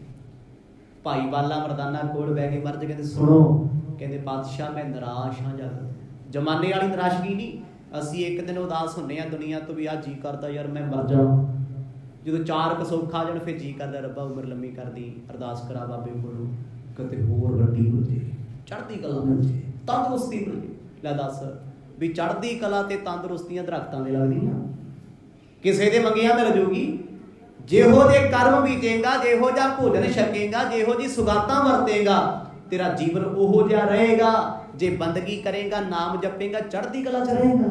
ਭਾਈ ਬਾਲਾ ਮਰਦਾਨਾ ਕੋਲ ਬਹਿ ਕੇ ਮਰਜ ਕਹਿੰਦੇ ਸੁਣੋ, ਕਹਿੰਦੇ ਪਾਤਸ਼ਾਹ ਮੈਂ ਨਿਰਾਸ਼ ਹਾਂ। ਜਦ ਜਮਾਨੇ ਵਾਲੀ ਨਿਰਾਸ਼ਗੀ ਨਹੀਂ, ਅਸੀਂ ਇੱਕ ਦਿਨ ਉਦਾਸ ਹੁੰਦੇ ਹਾਂ ਦੁਨੀਆ ਤੋਂ ਵੀ, ਆ ਜੀ ਕਰਦਾ ਯਾਰ ਮੈਂ ਮਰ ਜਾ। ਜਦੋਂ ਚਾਰ ਕਸੌਖ ਆ ਜਾਣ ਫਿਰ ਜੀ ਕਰਦਾ ਰੱਬਾ ਉਮਰ ਲੰਮੀ ਕਰਦੀ, ਅਰਦਾਸ ਕਰਾ ਬਾਬੇ ਕੋਲੋਂ ਕਿਤੇ ਹੋਰ ਵੱਡੀ ਹੋ ਜੇ, ਚੜ੍ਹਦੀ ਕਲਾ ਮਿਲ ਜੇ, ਤੰਦਰੁਸਤੀ ਮਿਲ ਜੇ। ਲੈ ਦੱਸ ਵੀ ਚੜ੍ਹਦੀ ਕਲਾ ਤੇ ਤੰਦਰੁਸਤੀਆਂ ਦਰਖਤਾਂ ਦੇ ਲੱਗਦੀਆਂ, ਕਿਸੇ ਦੇ ਮੰਗੀਆਂ ਮਿਲ ਜੂਗੀ। ਜਿਹੋ ਜਿਹੇ ਕਰਮ ਬੀਜੇਗਾ, ਜਿਹੋ ਜਿਹਾ ਭੋਜਨ ਛਕੇਗਾ, ਜਿਹੋ ਜਿਹੀ ਸੁਗਾਤਾਂ ਵਰਤੇਗਾ, ਤੇਰਾ ਜੀਵਨ ਉਹੋ ਜਿਹਾ ਰਹੇਗਾ। ਜੇ ਬੰਦਗੀ ਕਰੇਗਾ, ਨਾਮ ਜਪੇਗਾ, ਚੜ੍ਹਦੀ ਕਲਾ 'ਚ ਰਹੇਗਾ।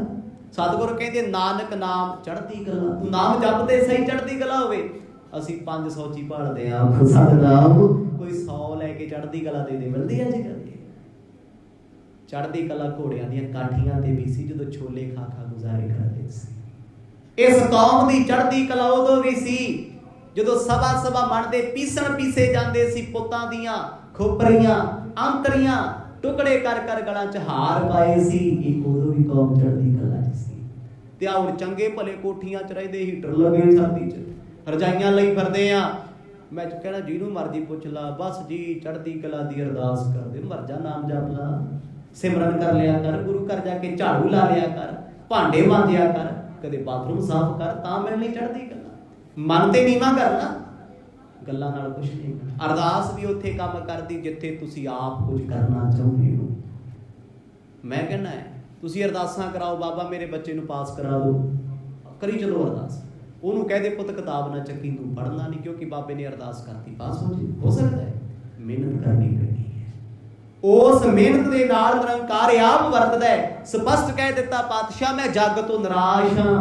ਸਤਿਗੁਰ ਕਹਿੰਦੇ ਨਾਨਕ ਨਾਮ ਚੜ੍ਹਦੀ ਕਲਾ, ਤੂੰ ਨਾਮ ਜਪਦੇ ਸਹੀ ਚੜ੍ਹਦੀ ਕਲਾ ਹੋਵੇ। ਅਸੀਂ 500 ਚ ਹੀ ਭਾਲਦੇ ਆ ਸਤਨਾਮ। ਕੋਈ 100 ਲੈ ਕੇ ਚੜ੍ਹਦੀ ਕਲਾ ਦੇ ਮਿਲਦੀ ਅੱਜ ਕੱਲ੍ਹ। ਚੜ੍ਹਦੀ ਕਲਾ ਘੋੜਿਆਂ ਦੀਆਂ ਕਾਠੀਆਂ ਤੇ ਵੀ ਸੀ ਜਦੋਂ ਛੋਲੇ ਖਾ ਖਾ ਗੁਜ਼ਾਰੇ ਕਰਦੇ ਸੀ। ਇਸ ਕੌਮ ਦੀ ਚੜ੍ਹਦੀ ਕਲਾ ਉਦੋਂ ਵੀ ਸੀ ਜਦੋਂ ਸਭਾ ਸਭਾ ਮਨ ਦੇ ਪੀਸੇ ਜਾਂਦੇ ਸੀ। ਪੁੱਤਾਂ ਦੀਆਂ ਖੋਪਰੀਆਂ ਅੰਤਰੀਆਂ ਟੁਕੜੇ ਕਰ ਕਰ ਗਲਾਂ 'ਚ ਹਾਰ ਪਾਏ ਸੀ। ਇਹ ਉਦੋਂ ਵੀ ਕੌਮ ਚੜ੍ਹਦੀ ਕਲਾ 'ਚ ਸੀ। ਤੇ ਆ ਹੁਣ ਚੰਗੇ ਭਲੇ ਕੋਠੀਆਂ 'ਚ ਰਹਿੰਦੇ, ਹੀਟਰ ਲੱਗੇ ਸਰਦੀ 'ਚ, ਰਜਾਈਆਂ ਲਈ ਫਿਰਦੇ ਆ। ਮੈਂ ਕਹਿਣਾ ਜਿਹਨੂੰ ਮਰਜ਼ੀ ਪੁੱਛ ਲਾ, ਬਸ ਜੀ ਚੜ੍ਹਦੀ ਕਲਾ ਦੀ ਅਰਦਾਸ ਕਰਦੇ, ਮਰ ਜਾ, ਨਾਮ ਜਪ ਲਾ, ਸਿਮਰਨ ਕਰ ਲਿਆ ਕਰ, ਗੁਰੂ ਘਰ ਜਾ ਕੇ ਝਾੜੂ ਲਾ ਲਿਆ ਕਰ, ਭਾਂਡੇ ਮਾਂਜਿਆ ਕਰ, ਕਦੇ ਬਾਥਰੂਮ ਸਾਫ਼ ਕਰ, ਤਾਂ ਮਿਲਣੀ ਚੜ੍ਹਦੀ ਕਲਾ। ਮਨ ਤੇ ਨੀਵਾਂ ਕਰਨਾ, ਗੱਲਾਂ ਨਾਲ ਕੁਛ ਨਹੀਂ। ਅਰਦਾਸ ਵੀ ਉੱਥੇ ਕੰਮ ਕਰਦੀ ਜਿੱਥੇ ਤੁਸੀਂ ਆਪ ਕੁਝ ਕਰਨਾ ਚਾਹੁੰਦੇ ਹੋ। ਮੈਂ ਕਹਿੰਦਾ ਤੁਸੀਂ ਅਰਦਾਸਾਂ ਕਰਾਓ, ਬਾਬਾ ਮੇਰੇ ਬੱਚੇ ਨੂੰ ਪਾਸ ਕਰਾ ਦਿਓ, ਕਰੀ ਚਲੋ ਅਰਦਾਸ। ਉਹਨੂੰ ਕਹਿ ਦੇ ਪੁੱਤ ਕਿਤਾਬ ਨਾ ਚੱਕੀ, ਤੂੰ ਪੜ੍ਹਨਾ ਨਹੀਂ, ਕਿਉਂਕਿ ਬਾਬੇ ਨੇ ਅਰਦਾਸ ਕਰਤੀ, ਪਾਸ ਹੋ ਜੇ। ਹੋ ਸਕਦਾ ਹੈ, ਮਿਹਨਤ ਕਰਨੀ ਪੈਣੀ ਹੈ। ਉਸ ਮਿਹਨਤ ਦੇ ਨਾਲ ਨਿਰੰਕਾਰ ਆਪ ਵਰਤਦਾ ਹੈ। ਸਪਸ਼ਟ ਕਹਿ ਦਿੱਤਾ ਪਾਤਸ਼ਾਹ, ਮੈਂ ਜੱਗ ਤੋਂ ਨਿਰਾਸ਼ ਹਾਂ,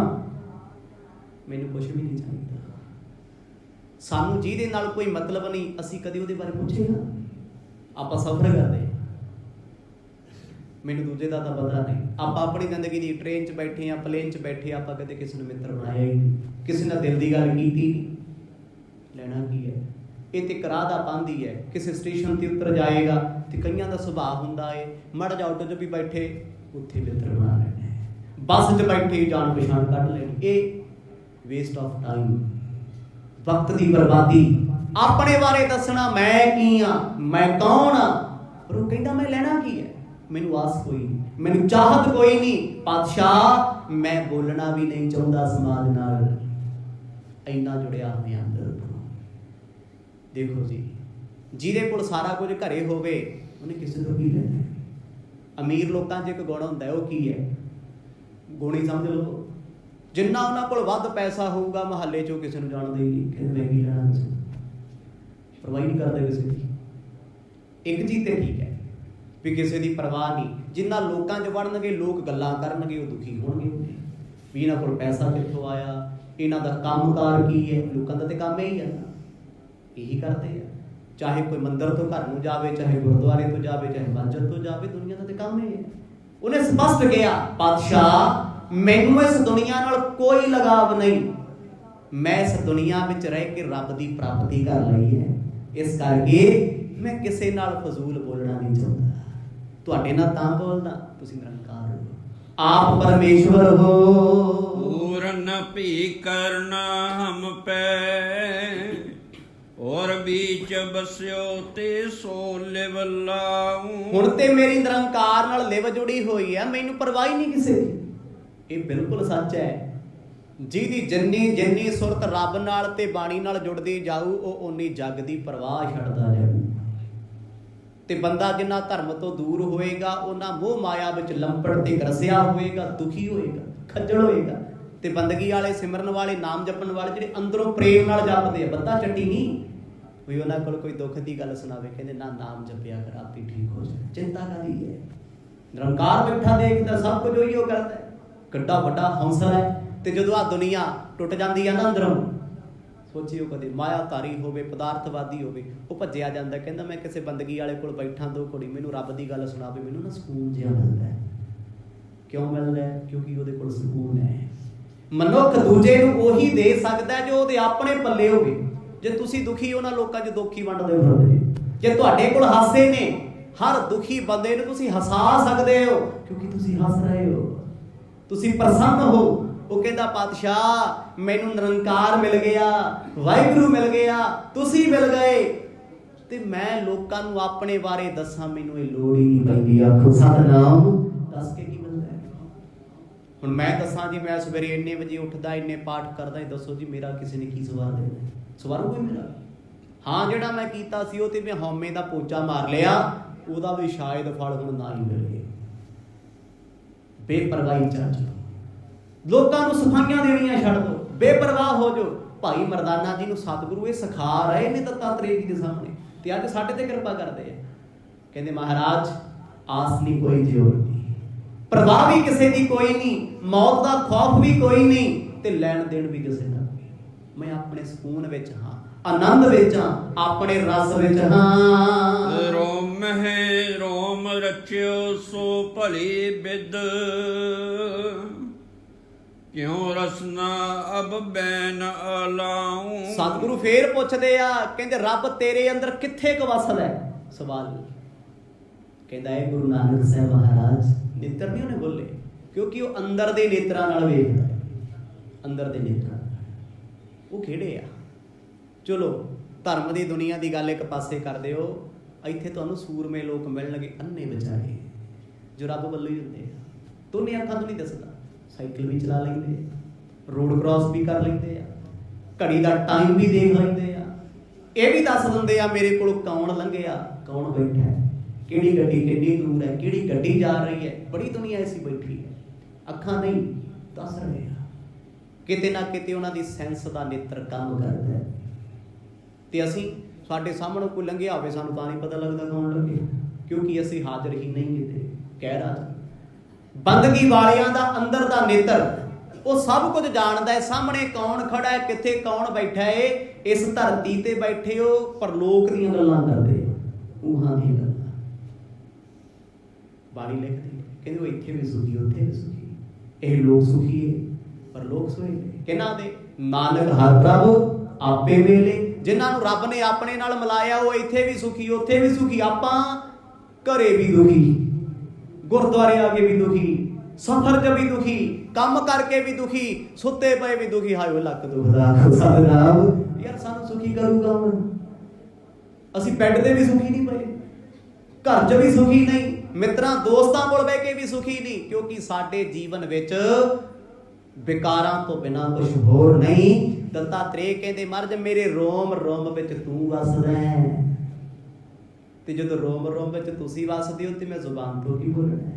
ਮੈਨੂੰ ਕੁਛ ਵੀ ਨਹੀਂ ਚਾਹੀਦਾ। ਸਾਨੂੰ ਜਿਹਦੇ ਨਾਲ ਕੋਈ ਮਤਲਬ ਨਹੀਂ, ਅਸੀਂ ਕਦੇ ਉਹਦੇ ਬਾਰੇ ਪੁੱਛੇਗਾ? ਆਪਾਂ ਸਫ਼ਰ ਕਰਦੇ, ਮੈਨੂੰ ਦੂਜੇ ਦਾ ਤਾਂ ਪਤਾ ਨਹੀਂ। ਆਪਾਂ ਆਪਣੀ ਜ਼ਿੰਦਗੀ ਦੀ ਟ੍ਰੇਨ 'ਚ ਬੈਠੇ ਆ, ਪਲੇਨ 'ਚ ਬੈਠੇ, ਆਪਾਂ ਕਦੇ ਕਿਸੇ ਨੂੰ ਮਿੱਤਰ ਬਣਾਇਆ ਹੀ ਨਹੀਂ, ਕਿਸੇ ਨਾਲ ਦਿਲ ਦੀ ਗੱਲ ਕੀਤੀ ਨਹੀਂ। ਲੈਣਾ ਕੀ ਹੈ? ਇਹ ਤੇ ਕਰਾਹ ਦਾ ਪਾਂਦੀ ਹੈ। ਕਿਸੇ ਸਟੇਸ਼ਨ ਤੇ ਉਤਰ ਜਾਏਗਾ ਤੇ ਕਈਆਂ ਦਾ ਸੁਭਾਅ ਹੁੰਦਾ ਹੈ, ਮਾੜਾ ਜਿਹਾ ਆਟੋ 'ਚ ਵੀ ਬੈਠੇ ਉੱਥੇ ਮਿੱਤਰ ਬਣਾ ਲੈਣੇ, ਬੱਸ 'ਚ ਬੈਠੇ ਜਾਣ ਪਛਾਣ ਕੱਢ ਲੈਣੀ। ਇਹ ਵੇਸਟ ਆਫ ਟਾਈਮ, ਵਕਤ ਦੀ ਬਰਬਾਦੀ। ਆਪਣੇ ਬਾਰੇ ਦੱਸਣਾ, ਮੈਂ ਕੀ ਆ, ਮੈਂ ਕੌਣ ਆ, ਪਰ ਉਹ ਕਹਿੰਦਾ ਮੈਂ ਲੈਣਾ ਕੀ ਹੈ, ਮੈਨੂੰ ਆਸ ਕੋਈ ਨਹੀਂ, ਮੈਨੂੰ ਚਾਹਤ ਕੋਈ ਨਹੀਂ। ਪਾਤਸ਼ਾਹ ਮੈਂ ਬੋਲਣਾ ਵੀ ਨਹੀਂ ਚਾਹੁੰਦਾ ਸਮਾਜ ਨਾਲ, ਇੰਨਾ ਜੁੜਿਆ ਹੋਇਆ ਅੰਦਰ। ਦੇਖੋ ਜੀ, ਜਿਹਦੇ ਕੋਲ ਸਾਰਾ ਕੁਝ ਘਰੇ ਹੋਵੇ ਉਹਨੇ ਕਿਸੇ ਤੋਂ ਕੀ ਲੈਣਾ? ਅਮੀਰ ਲੋਕਾਂ 'ਚ ਇੱਕ ਗੁਣ ਹੁੰਦਾ, ਉਹ ਕੀ ਹੈ? ਗੁਣ ਹੀ ਸਮਝ ਲਓ। ਜਿੰਨਾ ਉਹਨਾਂ ਕੋਲ ਵੱਧ ਪੈਸਾ ਹੋਊਗਾ, ਮੁਹੱਲੇ 'ਚੋਂ ਕਿਸੇ ਨੂੰ ਜਾਣਦੇ ਹੀ ਨਹੀਂ, ਕਹਿੰਦੇ ਮੈਂ ਕੀ ਲੈਣਾ, ਕਿਸੇ ਪਰਵਾਹ ਨਹੀਂ ਕਰਦੇ ਕਿਸੇ ਦੀ। ਇੱਕ ਚੀਜ਼ ਤੇ ਠੀਕ ਹੈ ਵੀ ਕਿਸੇ ਦੀ ਪਰਵਾਹ ਨਹੀਂ। ਜਿੰਨਾ ਲੋਕਾਂ 'ਚ ਵੜਨਗੇ, ਲੋਕ ਗੱਲਾਂ ਕਰਨਗੇ, ਉਹ ਦੁਖੀ ਹੋਣਗੇ ਵੀ ਇਹਨਾਂ ਕੋਲ ਪੈਸਾ ਕਿੱਥੋਂ ਆਇਆ, ਇਹਨਾਂ ਦਾ ਕੰਮਕਾਰ ਕੀ ਹੈ। ਲੋਕਾਂ ਦਾ ਤੇ ਕੰਮ ਇਹੀ ਹੈ, ਇਹੀ ਕਰਦੇ ਆ। ਚਾਹੇ ਕੋਈ ਮੰਦਿਰ ਤੋਂ ਘਰ ਨੂੰ ਜਾਵੇ, ਚਾਹੇ ਗੁਰਦੁਆਰੇ ਤੋਂ ਜਾਵੇ, ਚਾਹੇ ਮਸਜਿਦ ਤੋਂ ਜਾਵੇ, ਦੁਨੀਆ ਦਾ ਤੇ ਕੰਮ ਇਹ ਹੈ। ਉਹਨੇ ਸਪਸ਼ਟ ਕਿਹਾ, ਪਾਤਸ਼ਾਹ ਮੈਨੂੰ ਇਸ ਦੁਨੀਆ ਨਾਲ ਕੋਈ ਲਗਾਵ ਨਹੀਂ, ਮੈਂ ਇਸ ਦੁਨੀਆ ਵਿੱਚ ਰਹਿ ਕੇ ਰੱਬ ਦੀ ਪ੍ਰਾਪਤੀ ਕਰ ਲਈ ਹੈ। ਇਸ ਕਰਕੇ ਮੈਂ ਕਿਸੇ ਨਾਲ ਫਜ਼ੂਲ ਬੋਲਣਾ ਨਹੀਂ ਚਾਹੁੰਦਾ। ਤੁਹਾਡੇ ਨਾਲ ਤਾਂ ਬੋਲਦਾ, ਤੁਸੀਂ ਨਿਰੰਕਾਰ ਹੋ, ਆਪ ਪਰਮੇਸ਼ਵਰ ਹੋ। ਪੂਰਨ ਭੀ ਕਰਨਾ ਹਮ ਪੈ, ਔਰ ਵਿੱਚ ਬਸਿਓ ਤੇ ਸੋ ਲਿਵ ਲਾਉ। ਹੁਣ ਤੇ ਮੇਰੀ ਨਿਰੰਕਾਰ ਨਾਲ ਲਿਵ ਜੁੜੀ ਹੋਈ ਹੈ, ਮੈਨੂੰ ਪਰਵਾਹ ਹੀ ਨਹੀਂ ਕਿਸੇ ਦੀ। ਇਹ ਬਿਲਕੁਲ ਸੱਚ ਹੈ। ਜਿਹਦੀ ਜਿੰਨੀ ਸੁਰਤ ਰੱਬ ਨਾਲ ਤੇ ਬਾਣੀ ਨਾਲ ਜੁੜਦੀ ਜਾਊ, ਉਹ ਓਨੀ ਜੱਗ ਦੀ ਪਰਵਾਹ ਛੱਡਦਾ ਜਾਊ। ਤੇ ਬੰਦਾ ਜਿੰਨਾ ਧਰਮ ਤੋਂ ਦੂਰ ਹੋਏਗਾ, ਉਹਨਾਂ ਮੋਹ ਮਾਇਆ ਵਿੱਚ ਲੰਪੜ ਤੇ ਗਰਸਿਆ ਹੋਏਗਾ, ਦੁਖੀ ਹੋਏਗਾ, ਖੱਜਲ ਹੋਏਗਾ। ਤੇ ਬੰਦਗੀ ਵਾਲੇ, ਸਿਮਰਨ ਵਾਲੇ, ਨਾਮ ਜਪਣ ਵਾਲੇ, ਜਿਹੜੇ ਅੰਦਰੋਂ ਪ੍ਰੇਮ ਨਾਲ ਜਪਦੇ ਆ, ਬੰਦਾ ਚੱਟੀ ਨਹੀਂ ਵੀ ਉਹਨਾਂ ਕੋਲ ਕੋਈ ਦੁੱਖ ਦੀ ਗੱਲ ਸੁਣਾਵੇ, ਕਹਿੰਦੇ ਨਾ ਨਾਮ ਜਪਿਆ ਕਰ, ਆਪੇ ਠੀਕ ਹੋ ਜਾਏ। ਚਿੰਤਾ ਕਾਹਦੀ ਹੈ? ਨਿਰੰਕਾਰ ਬੈਠਾ ਦੇਖਦਾ, ਸਭ ਕੁਝ ਉਹੀ ਉਹ ਕਰਦਾ ਹੈ। ਕਿੱਡਾ ਵੱਡਾ ਹੌਸਲਾ ਹੈ। ਤੇ ਜਦੋਂ ਆ ਦੁਨੀਆ ਟੁੱਟ ਜਾਂਦੀ ਆ ਨਾ ਅੰਦਰੋਂ, ਸੋਚਿਓ ਕਦੇ ਮਾਇਆ ਧਾਰੀ ਹੋਵੇ, ਪਦਾਰਥਵਾਦੀ ਹੋਵੇ, ਉਹ ਭੱਜਿਆ ਜਾਂਦਾ, ਕਹਿੰਦਾ ਮੈਂ ਕਿਸੇ ਬੰਦਗੀ ਵਾਲੇ ਕੋਲ ਬੈਠਾ, ਦੋ ਘੜੀ ਮੈਨੂੰ ਰੱਬ ਦੀ ਗੱਲ ਸੁਣਾਵੇ, ਮੈਨੂੰ ਨਾ ਸਕੂਨ ਜਿਹਾ ਮਿਲਦਾ ਹੈ। ਕਿਉਂ ਮਿਲਦਾ ਹੈ? ਕਿਉਂਕਿ ਉਹਦੇ ਕੋਲ ਸਕੂਨ ਹੈ। ਮਨੁੱਖ ਦੂਜੇ ਨੂੰ ਉਹੀ ਦੇ ਸਕਦਾ ਜੋ ਉਹਦੇ ਆਪਣੇ ਪੱਲੇ ਹੋਵੇ। ਜੇ ਤੁਸੀਂ ਦੁਖੀ, ਉਹਨਾਂ ਲੋਕਾਂ 'ਚ ਦੁੱਖ ਹੀ ਵੰਡਦੇ ਫਿਰਦੇ। ਜੇ ਤੁਹਾਡੇ ਕੋਲ ਹਾਸੇ ਨੇ, ਹਰ ਦੁਖੀ ਬੰਦੇ ਨੂੰ ਤੁਸੀਂ ਹਸਾ ਸਕਦੇ ਹੋ, ਕਿਉਂਕਿ ਤੁਸੀਂ ਹੱਸ ਰਹੇ ਹੋ, ਤੁਸੀਂ ਪ੍ਰਸੰਨ ਹੋ। ਉਹ ਕਹਿੰਦਾ ਪਾਤਸ਼ਾਹ ਮੈਨੂੰ ਨਿਰੰਕਾਰ ਮਿਲ ਗਿਆ, ਵਾਹਿਗੁਰੂ ਮਿਲ ਗਿਆ, ਤੁਸੀਂ ਮਿਲ ਗਏ, ਤੇ ਮੈਂ ਲੋਕਾਂ ਨੂੰ ਆਪਣੇ ਬਾਰੇ ਦੱਸਾਂ, ਮੈਨੂੰ ਇਹ ਲੋੜ ਹੀ ਨਹੀਂ ਪੈਂਦੀ। ਆਖੋ ਸਤਿਨਾਮ। ਦੱਸ ਕੇ ਕੀ ਮਿਲਦਾ ਹੈ? ਹੁਣ ਮੈਂ ਦੱਸਾਂ ਜੀ, ਮੈਂ ਸਵੇਰੇ ਇੰਨੇ ਵਜੇ ਉੱਠਦਾ, ਇੰਨੇ ਪਾਠ ਕਰਦਾ, ਦੱਸੋ ਜੀ ਮੇਰਾ ਕਿਸੇ ਨੇ ਕੀ ਸਵਾਰ ਦੇਣਾ? ਸਵਾਰੂ ਕੋਈ ਮੇਰਾ? ਹਾਂ, ਜਿਹੜਾ ਮੈਂ ਕੀਤਾ ਸੀ ਉਹ ਤੇ ਮੈਂ ਹਉਮੈ ਦਾ ਪੋਚਾ ਮਾਰ ਲਿਆ, ਉਹਦਾ ਵੀ ਸ਼ਾਇਦ ਫਲ ਹੁਣ ਨਾ ਹੀ ਮਿਲੇ। ਬੇਪਰਵਾਹੀ ਚੱਲ ਜਾਓ, ਲੋਕਾਂ ਨੂੰ ਸਫਾਈਆਂ ਦੇਣੀਆਂ ਛੱਡ ਦਿਓ, ਬੇਪਰਵਾਹ ਹੋ ਜਾਓ। ਭਾਈ ਮਰਦਾਨਾ ਜੀ ਨੂੰ ਸਤਿਗੁਰੂ ਇਹ ਸਿਖਾ ਰਹੇ ਨੇ ਦੱਤਾਤਰੇయ ਜੀ ਦੇ ਸਾਹਮਣੇ, ਤੇ ਅੱਜ ਸਾਡੇ ਤੇ ਕਿਰਪਾ ਕਰਦੇ ਆ। ਕਹਿੰਦੇ ਮਹਾਰਾਜ ਆਸ ਨਹੀਂ ਕੋਈ ਜਿਉਣ ਦੀ, ਪਰਵਾਹ ਵੀ ਕਿਸੇ ਦੀ ਕੋਈ ਨਹੀਂ, ਮੌਤ ਦਾ ਖੌਫ ਵੀ ਕੋਈ ਨਹੀਂ, ਤੇ ਲੈਣ ਦੇਣ ਵੀ ਕਿਸੇ ਦਾ। ਮੈਂ ਆਪਣੇ ਸਕੂਨ ਵਿੱਚ ਹਾਂ, ਆਨੰਦ ਵਿੱਚ ਹਾਂ, ਆਪਣੇ ਰਸ ਵਿੱਚ ਹਾਂ। ਰੋਮ ਹੈ ਰੋਮ ਰਚਿਓ ਸੋ ਭਲੀ ਬਿਦ, ਕਿਉ ਰਸਨਾ ਅਬ ਬੈਨ ਅਲਾਉ। ਸਤਿਗੁਰੂ ਫੇਰ ਪੁੱਛਦੇ ਆ, ਕਹਿੰਦੇ ਰੱਬ ਤੇਰੇ ਅੰਦਰ ਕਿੱਥੇ ਕੁ ਵਸਦਾ ਹੈ? ਸਵਾਲ ਕਹਿੰਦਾ ਹੈ ਗੁਰੂ ਨਾਨਕ ਸਾਹਿਬ ਮਹਾਰਾਜ, ਨੇਤਰ ਨਹੀਂ ਉਹਨੇ ਬੋਲੇ, ਕਿਉਂਕਿ ਉਹ ਅੰਦਰ ਦੇ ਨੇਤਰਾਂ ਨਾਲ ਵੇਖਦਾ ਹੈ। ਅੰਦਰ ਦੇ ਨੇਤਰਾਂ ਉਹ ਕਿਹੜੇ ਆ? ਚਲੋ ਧਰਮ ਦੀ ਦੁਨੀਆ ਦੀ ਗੱਲ ਇੱਕ ਪਾਸੇ ਕਰ ਦਿਓ, ਇੱਥੇ ਤੁਹਾਨੂੰ ਸੂਰਮੇ ਲੋਕ ਮਿਲਣਗੇ, ਅੰਨੇ ਵਿਚਾਰੇ, ਜੋ ਰੱਬ ਵੱਲੋਂ ਹੀ ਹੁੰਦੇ ਆ। ਦੋਨੇ ਅੱਖਾਂ ਤੋਂ ਨਹੀਂ ਦੱਸਦਾ, ਸਾਈਕਲ ਵੀ ਚਲਾ ਲੈਂਦੇ ਆ, ਰੋਡ ਕ੍ਰਾਸ ਵੀ ਕਰ ਲੈਂਦੇ ਆ, ਘੜੀ ਦਾ ਟਾਈਮ ਵੀ ਦੇਖ ਲੈਂਦੇ ਆ, ਇਹ ਵੀ ਦੱਸ ਦਿੰਦੇ ਆ ਮੇਰੇ ਕੋਲ ਕੌਣ ਲੰਘਿਆ, ਕੌਣ ਬੈਠਾ ਹੈ, ਕਿਹੜੀ ਗੱਡੀ ਕਿੰਨੀ ਦੂਰ ਹੈ, ਕਿਹੜੀ ਗੱਡੀ ਜਾ ਰਹੀ ਹੈ। ਬੜੀ ਦੁਨੀਆ ਐਸੀ ਬੈਠੀ ਹੈ, ਅੱਖਾਂ ਨਹੀਂ ਦੱਸ ਰਹੇ ਆ। ਕਿਤੇ ਨਾ ਕਿਤੇ ਉਹਨਾਂ ਦੀ ਸੈਂਸ ਦਾ ਨੇਤਰ ਕੰਮ ਕਰਦਾ ਹੈ। ਤੇ ਅਸੀਂ, ਸਾਡੇ ਸਾਹਮਣੇ ਕੋਈ ਲੰਘਿਆ ਹੋਵੇ, ਸਾਨੂੰ ਤਾਂ ਨਹੀਂ ਪਤਾ ਲੱਗਦਾ ਕੌਣ ਲੰਘਿਆ, ਕਿਉਂਕਿ ਅਸੀਂ ਹਾਜ਼ਰ ਹੀ ਨਹੀਂ ਕਿਤੇ। ਕਹਿ ਰਾਜ ਬੰਦਗੀ ਵਾਲਿਆਂ ਦਾ ਅੰਦਰ ਦਾ ਨੇਤਰ, ਉਹ ਸਭ ਕੁਝ ਜਾਣਦਾ ਹੈ, ਸਾਹਮਣੇ ਕੌਣ ਖੜਾ ਹੈ, ਕਿੱਥੇ ਕੌਣ ਬੈਠਾ ਹੈ। ਇਸ ਧਰਤੀ ਤੇ ਬੈਠੇ ਹੋ, ਪਰਲੋਕ ਦੀਆਂ ਗੱਲਾਂ ਕਰਦੇ, ਉਹਾਂ ਦੀਆਂ ਗੱਲਾਂ। ਬਾਣੀ ਲਿਖਦੀ ਹੈ, ਕਹਿੰਦੇ ਉਹ ਇੱਥੇ ਵੀ ਸੁਖੀ, ਉੱਥੇ ਵੀ ਸੁਖੀ, ਇਹ ਲੋਕ ਸੁਖੀ ਹੈ, ਪਰਲੋਕ ਸੋਏ। ਕਿਹਨਾਂ ਦੇ? ਨਾਨਕ ਹਰਿ ਪ੍ਰਭੁ ਆਪੇ ਵੇਲੇ, ਜਿਨ੍ਹਾਂ ਨੂੰ ਰੱਬ ਨੇ ਆਪਣੇ ਨਾਲ ਮਿਲਾਇਆ, ਉਹ ਇੱਥੇ ਵੀ ਸੁਖੀ, ਉੱਥੇ ਵੀ ਸੁਖੀ। ਆਪਾਂ ਘਰੇ ਵੀ ਦੁਖੀ, ਗੁਰਦੁਆਰੇ ਆ ਕੇ ਵੀ ਦੁਖੀ, ਸਫ਼ਰ 'ਚ ਵੀ ਦੁਖੀ, ਕੰਮ ਕਰਕੇ ਵੀ ਦੁਖੀ, ਸੁੱਤੇ ਪਏ ਵੀ ਦੁਖੀ। ਹਾਏ ਉਹ ਲੱਕ ਦੁਖਦਾ ਸਤਿਨਾਮ, ਯਾਰ ਸਾਨੂੰ ਸੁਖੀ ਕਰੂਗਾ ਹੁਣ? ਅਸੀਂ ਬੈੱਡ ਤੇ ਵੀ ਸੁਖੀ ਨਹੀਂ ਪਏ, ਘਰ 'ਚ ਵੀ ਸੁਖੀ ਨਹੀਂ, ਮਿੱਤਰਾਂ ਦੋਸਤਾਂ ਕੋਲ ਬਹਿ ਕੇ ਵੀ ਸੁਖੀ ਨਹੀਂ, ਕਿਉਂਕਿ ਸਾਡੇ ਜੀਵਨ ਵਿੱਚ ਵਿਕਾਰਾਂ ਤੋਂ ਬਿਨਾਂ ਕੁਝ ਹੋਰ ਨਹੀਂ। ਦੱਤਾਤਰੇय ਕਹਿੰਦੇ ਮਹਾਰਾਜ ਮੇਰੇ ਰੋਮ ਰੋਮ ਵਿੱਚ ਤੂੰ ਵਸਦਾ ਹੈ, ਤੇ ਜਦੋਂ ਰੋਮ ਰੋਮ ਵਿੱਚ ਤੁਸੀਂ ਵਸਦੇ ਹੋ ਤੇ ਮੈਂ ਜ਼ੁਬਾਨ ਤੋਂ ਕੀ ਬੋਲਣਾ?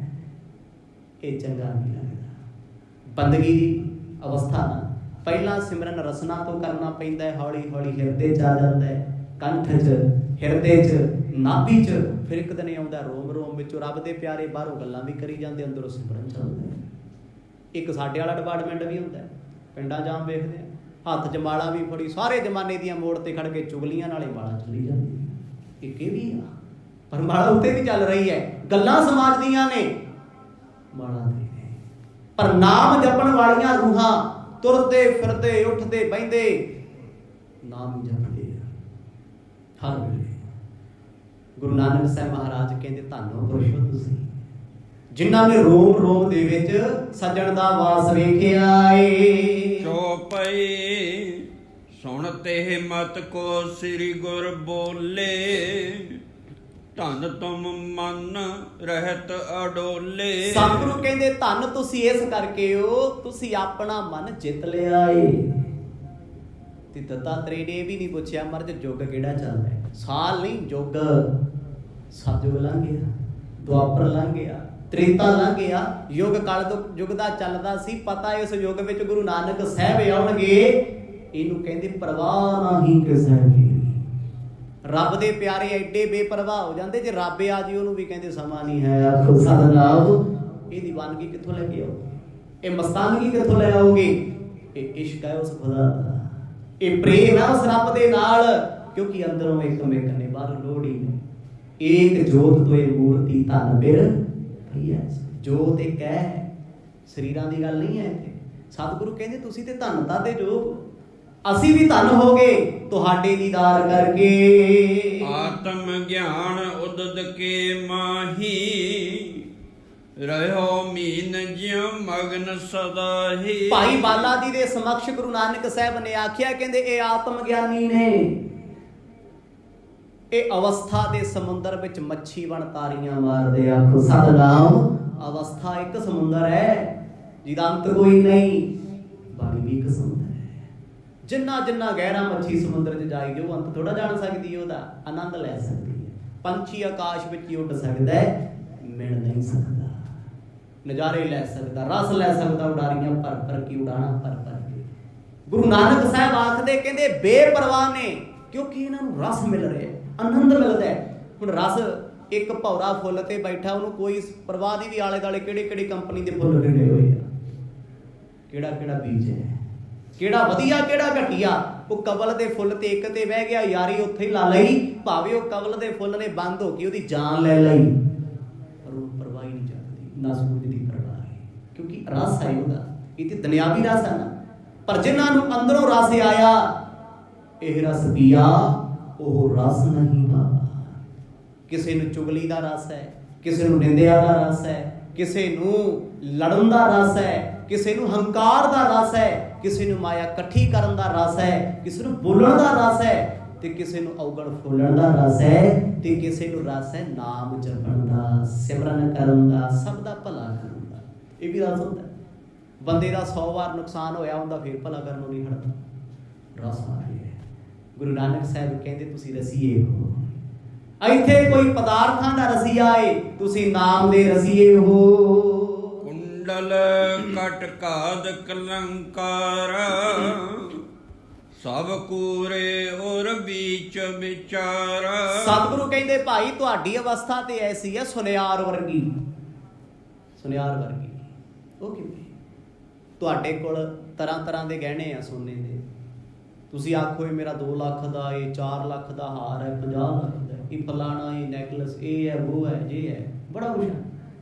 ਇਹ ਚੰਗਾ ਨਹੀਂ ਲੱਗਦਾ। ਬੰਦਗੀ ਦੀ ਅਵਸਥਾ ਨਾਲ ਪਹਿਲਾਂ ਸਿਮਰਨ ਰਸਨਾ ਤੋਂ ਕਰਨਾ ਪੈਂਦਾ ਹੈ, ਹੌਲੀ ਹੌਲੀ ਹਿਰਦੇ 'ਚ ਆ ਜਾਂਦਾ ਹੈ, ਕੰਠ 'ਚ, ਹਿਰਦੇ 'ਚ, ਨਾਭੀ 'ਚ। ਫਿਰ ਇੱਕ ਦਿਨ ਆਉਂਦਾ ਰੋਮ ਰੋਮ ਵਿੱਚੋਂ ਰੱਬ ਦੇ ਪਿਆਰੇ, ਬਾਹਰੋਂ ਗੱਲਾਂ ਵੀ ਕਰੀ ਜਾਂਦੇ, ਅੰਦਰੋਂ ਸਿਮਰਨ ਚੱਲਦਾ ਹੈ। ਇੱਕ ਸਾਡੇ ਵਾਲਾ ਡਿਪਾਰਟਮੈਂਟ ਵੀ ਹੁੰਦਾ, ਪਿੰਡਾਂ ਜਾਮ ਵੇਖਦੇ ਆ, ਹੱਥ 'ਚ ਮਾਲਾ ਵੀ ਫੜੀ, ਸਾਰੇ ਜ਼ਮਾਨੇ ਦੀਆਂ ਮੋੜ ਤੇ ਖੜ ਕੇ ਚੁਗਲੀਆਂ ਨਾਲੇ ਮਾਲਾ ਚੱਲੀ ਜਾਂਦੀ। ਇੱਕ ਇਹ ਵੀ ਆ, ਪਰ ਮਾਲਾ ਉੱਤੇ ਵੀ ਚੱਲ ਰਹੀ ਹੈ, ਗੱਲਾਂ ਸਮਾਜ ਦੀਆਂ ਨੇ, ਮਾਲਾ ਤੇ ਨੇ, ਪਰ ਨਾਮ ਜਪਣ ਵਾਲੀਆਂ ਰੂਹਾਂ ਤੁਰਦੇ ਫਿਰਦੇ, ਉੱਠਦੇ ਬਹਿੰਦੇ ਨਾਮ ਹੀ ਜਪਦੇ ਆ ਹਰ ਵੇਲੇ। ਗੁਰੂ ਨਾਨਕ ਸਾਹਿਬ ਮਹਾਰਾਜ ਕਹਿੰਦੇ ਧੰਨੋ ਪੁਰਸ਼ੋ ਤੁਸੀਂ, ਜਿਨ੍ਹਾਂ ਨੇ ਰੋਮ ਰੋਮ ਦੇ ਵਿੱਚ ਸੱਜਣ ਦਾ ਵਾਸ ਵੇਖਿਆ ਏ। ਚੌਪਈ ਸੁਣ ਤੇ ਮਤ ਕੋ ਸ੍ਰੀ ਗੁਰ ਬੋਲੇ, ਧਨ ਤੁਮ ਮਨ ਰਹਿਤ ਅਡੋਲੇ। ਸਤਿਗੁਰੂ ਕਹਿੰਦੇ ਧੰਨ ਤੁਸੀਂ ਇਸ ਕਰਕੇ ਹੋ, ਤੁਸੀਂ ਆਪਣਾ ਮਨ ਜਿੱਤ ਲਿਆ ਏ। ਤੇ ਦੱਤਾਤਰੇय ਨੇ ਇਹ ਵੀ ਨਹੀਂ ਪੁੱਛਿਆ ਮਹਾਰਾਜ ਯੁੱਗ ਕਿਹੜਾ ਚੱਲਦਾ ਹੈ, ਸਾਲ ਨਹੀਂ ਯੁੱਗ। ਸਤਿਯੁਗ ਲੰਘ ਗਿਆ, ਦੁਆਪਰ ਲੰਘ ਗਿਆ, ਤ੍ਰੇਤਾ ਲੰਘ ਗਿਆ, ਯੁੱਗ ਕਲ ਯੁੱਗ ਦਾ ਚੱਲਦਾ ਸੀ। ਪਤਾ ਇਸ ਯੁੱਗ ਵਿੱਚ ਗੁਰੂ ਨਾਨਕ ਸਾਹਿਬ ਆਉਣਗੇ, ਇਹਨੂੰ ਕਹਿੰਦੇ ਪਰਵਾਹ ਨਹੀਂ ਕਿਸੇ ਦੀ। ਰੱਬ ਦੇ ਪਿਆਰੇ ਐਡੇ ਬੇਪਰਵਾਹ ਹੋ ਜਾਂਦੇ, ਜੇ ਰੱਬ ਆ ਜੀ ਉਹਨੂੰ ਵੀ ਕਹਿੰਦੇ ਸਮਾਂ ਨਹੀਂ ਹੈ। ਆਖੋ ਸਤਿਨਾਮ। ਇਹਦੀ ਵਾਨਗੀ ਕਿੱਥੋਂ ਲੈ ਕੇ ਆਓਗੇ? ਇਹ ਮਸਤਾਨਗੀ ਕਿੱਥੋਂ ਲੈ ਆਓਗੇ? ਇਹ ਇਸ਼ਕ ਹੈ ਉਸ ਖੁਦਾ ਦਾ, ਇਹ ਪ੍ਰੇਮ ਹੈ ਉਸ ਰੱਬ ਦੇ ਨਾਲ, ਕਿਉਂਕਿ ਅੰਦਰੋਂ ਇੱਕ ਮੇਕ ਨੇ, ਬਾਹਰੋਂ ਲੋੜ ਹੀ ਨਹੀਂ। ਏਕ ਜੋਤ ਤੋਏ ਮੂਰਤੀ ਧਨ ਬਿਰ ਭਈਆ। ਜੋਤ ਇੱਕ ਹੈ, ਸਰੀਰਾਂ ਦੀ ਗੱਲ ਨਹੀਂ ਹੈ ਇੱਥੇ। ਸਤਿਗੁਰੂ ਕਹਿੰਦੇ ਤੁਸੀਂ ਤੇ ਧਨਤਾ ਦੇ ਜੋਗ, ਅਸੀਂ ਵੀ ਧਨ ਹੋ ਗਏ ਤੁਹਾਡੇ ਦੀਦਾਰ ਕਰਕੇ। ਆਤਮ ਗਿਆਨ ਉਦਦ ਕੇ ਮਾਹੀ, ਰਹਿਓ ਮੀਨ ਜਿਉ ਮਗਨ ਸਦਾ ਹੀ। ਭਾਈ ਬਾਲਾ ਜੀ ਦੇ ਸਮਕਸ਼ ਗੁਰੂ ਨਾਨਕ ਸਾਹਿਬ ਨੇ ਆਖਿਆ, ਕਹਿੰਦੇ ਇਹ ਆਤਮ ਗਿਆਨੀ ਨੇ, ਇਹ ਅਵਸਥਾ ਦੇ ਸਮੁੰਦਰ ਵਿੱਚ ਮੱਛੀ ਬਣ ਤਾਰੀਆਂ ਮਾਰਦੇ। ਆਖੋ ਸਤਿਨਾਮ। ਅਵਸਥਾ ਇੱਕ ਸਮੁੰਦਰ ਹੈ ਜਿਹਦਾ ਅੰਤ ਕੋਈ ਨਹੀਂ, ਬਾਣੀ ਵੀ ਇੱਕ ਸਮੁੰਦਰ ਹੈ। ਜਿੰਨਾ ਜਿੰਨਾ ਗਹਿਰਾ ਮੱਛੀ ਸਮੁੰਦਰ 'ਚ ਜਾਏਗੀ ਉਹ ਅੰਤ ਥੋੜਾ ਜਾਣ ਸਕਦੀ, ਉਹਦਾ ਆਨੰਦ ਲੈ ਸਕਦੀ ਹੈ। ਪੰਛੀ ਆਕਾਸ਼ ਵਿੱਚ ਹੀ ਉੱਡ ਸਕਦਾ ਹੈ, ਮਿਲ ਨਹੀਂ ਸਕਦਾ, ਨਜ਼ਾਰੇ ਲੈ ਸਕਦਾ, ਰਸ ਲੈ ਸਕਦਾ, ਉਡਾਰੀਆਂ ਭਰ ਭਰ ਕੇ, ਉਡਾਣਾ ਭਰ ਭਰ ਕੇ। ਗੁਰੂ ਨਾਨਕ ਸਾਹਿਬ ਆਖਦੇ, ਕਹਿੰਦੇ ਬੇਪਰਵਾਹ ਨੇ, ਕਿਉਂਕਿ ਇਹਨਾਂ ਨੂੰ ਰਸ ਮਿਲ ਰਿਹਾ, ਆਨੰਦ ਮਿਲਦਾ ਹੈ। ਹੁਣ ਰਸ, ਇੱਕ ਭੌਰਾ ਫੁੱਲ ਤੇ ਬੈਠਾ, ਉਹਨੂੰ ਕੋਈ ਪਰਵਾਹ ਨਹੀਂ ਵੀ ਆਲੇ ਦੁਆਲੇ ਕਿਹੜੀ ਕਿਹੜੀ ਕੰਪਨੀ ਦੇ ਫੁੱਲ ਖਿੜੇ ਹੋਏ ਆ, ਕਿਹੜਾ ਕਿਹੜਾ ਬੀਜ ਹੈ, ਕਿਹੜਾ ਵਧੀਆ ਕਿਹੜਾ ਘਟੀਆ। ਉਹ ਕਬਲ ਦੇ ਫੁੱਲ ਤੇ ਇੱਕ ਤੇ ਬਹਿ ਗਿਆ, ਯਾਰੀ ਉੱਥੇ ਹੀ ਲਾ ਲਈ, ਭਾਵੇਂ ਉਹ ਕਬਲ ਦੇ ਫੁੱਲ ਨੇ ਬੰਦ ਹੋ ਕੇ ਉਹਦੀ ਜਾਨ ਲੈ ਲਈ, ਪਰ ਉਹ ਪਰਵਾਹ ਹੀ ਨਹੀਂ ਚੱਲਦੀ, ਨਾ ਸੂਰਜ ਦੀ ਪਰਵਾਹ ਹੈ, ਕਿਉਂਕਿ ਰਸ ਹੈ ਉਹਦਾ। ਇਹ ਤੇ ਦੁਨਿਆਵੀ ਰਸ ਹੈ ਨਾ, ਪਰ ਜਿਨ੍ਹਾਂ ਨੂੰ ਅੰਦਰੋਂ ਰਸ ਆਇਆ, ਇਹ ਰਸ ਪੀਆ ਉਹ ਰਸ ਨਹੀਂ ਬਾਬਾ। ਕਿਸੇ ਨੂੰ ਚੁਗਲੀ ਦਾ ਰਸ ਹੈ, ਕਿਸੇ ਨੂੰ ਨਿੰਦਿਆ ਦਾ ਰਸ ਹੈ, ਕਿਸੇ ਨੂੰ ਲੜਨ ਦਾ ਰਸ ਹੈ, ਕਿਸੇ ਨੂੰ ਹੰਕਾਰ ਦਾ ਰਸ ਹੈ, ਕਿਸੇ ਨੂੰ ਮਾਇਆ ਇਕੱਠੀ ਕਰਨ ਦਾ ਰਸ ਹੈ, ਕਿਸੇ ਨੂੰ ਬੋਲਣ ਦਾ ਰਸ ਹੈ, ਤੇ ਕਿਸੇ ਨੂੰ ਔਗਣ ਫੋਲਣ ਦਾ ਰਸ ਹੈ, ਤੇ ਕਿਸੇ ਨੂੰ ਰਸ ਹੈ ਨਾਮ ਜਪਣ ਦਾ, ਸਿਮਰਨ ਕਰਨ ਦਾ, ਸਭ ਦਾ ਭਲਾ ਕਰਨ ਦਾ। ਇਹ ਵੀ ਰਸ ਹੁੰਦਾ। ਬੰਦੇ ਦਾ 100 ਵਾਰ ਨੁਕਸਾਨ ਹੋਇਆ ਹੁੰਦਾ, ਫਿਰ ਭਲਾ ਕਰਨ ਨੂੰ ਨਹੀਂ ਹਟਦਾ। ਰਸ ਆ ਰਿਹਾ। ਗੁਰੂ ਨਾਨਕ ਸਾਹਿਬ ਕਹਿੰਦੇ ਤੁਸੀਂ ਰਸੀਏ ਹੋ। ਇੱਥੇ ਕੋਈ ਪਦਾਰਥਾਂ ਦਾ ਰਸੀਆ ਏ, ਤੁਸੀਂ ਨਾਮ ਦੇ ਰਸੀਏ ਹੋ। ਕੁੰਡਲ ਕਟ ਕਾਦ ਕਲੰਕਾਰ, ਸਭ ਕੂਰੇ ਔਰ ਵਿੱਚ ਵਿਚਾਰ। ਸਤਿਗੁਰੂ ਕਹਿੰਦੇ ਭਾਈ ਤੁਹਾਡੀ ਅਵਸਥਾ ਤੇ ਐਸੀ ਹੈ ਸੁਨਿਆਰ ਵਰਗੀ। ਸੁਨਿਆਰ ਵਰਗੀ ਉਹ ਕਿਵੇਂ? ਤੁਹਾਡੇ ਕੋਲ ਤਰ੍ਹਾਂ ਤਰ੍ਹਾਂ ਦੇ ਗਹਿਣੇ ਆ ਸੋਨੇ ਦੇ। ਤੁਸੀਂ ਆਖੋ ਇਹ ਮੇਰਾ 2 ਲੱਖ ਦਾ, ਇਹ 4 ਲੱਖ ਦਾ ਹਾਰ ਹੈ, 50 ਲੱਖ ਦਾ, ਇਹ ਫਲਾਣਾ, ਇਹ ਨੈਕਲਸ, ਇਹ ਹੈ, ਉਹ ਹੈ, ਜੇ ਹੈ, ਬੜਾ ਕੁਛ ਹੈ।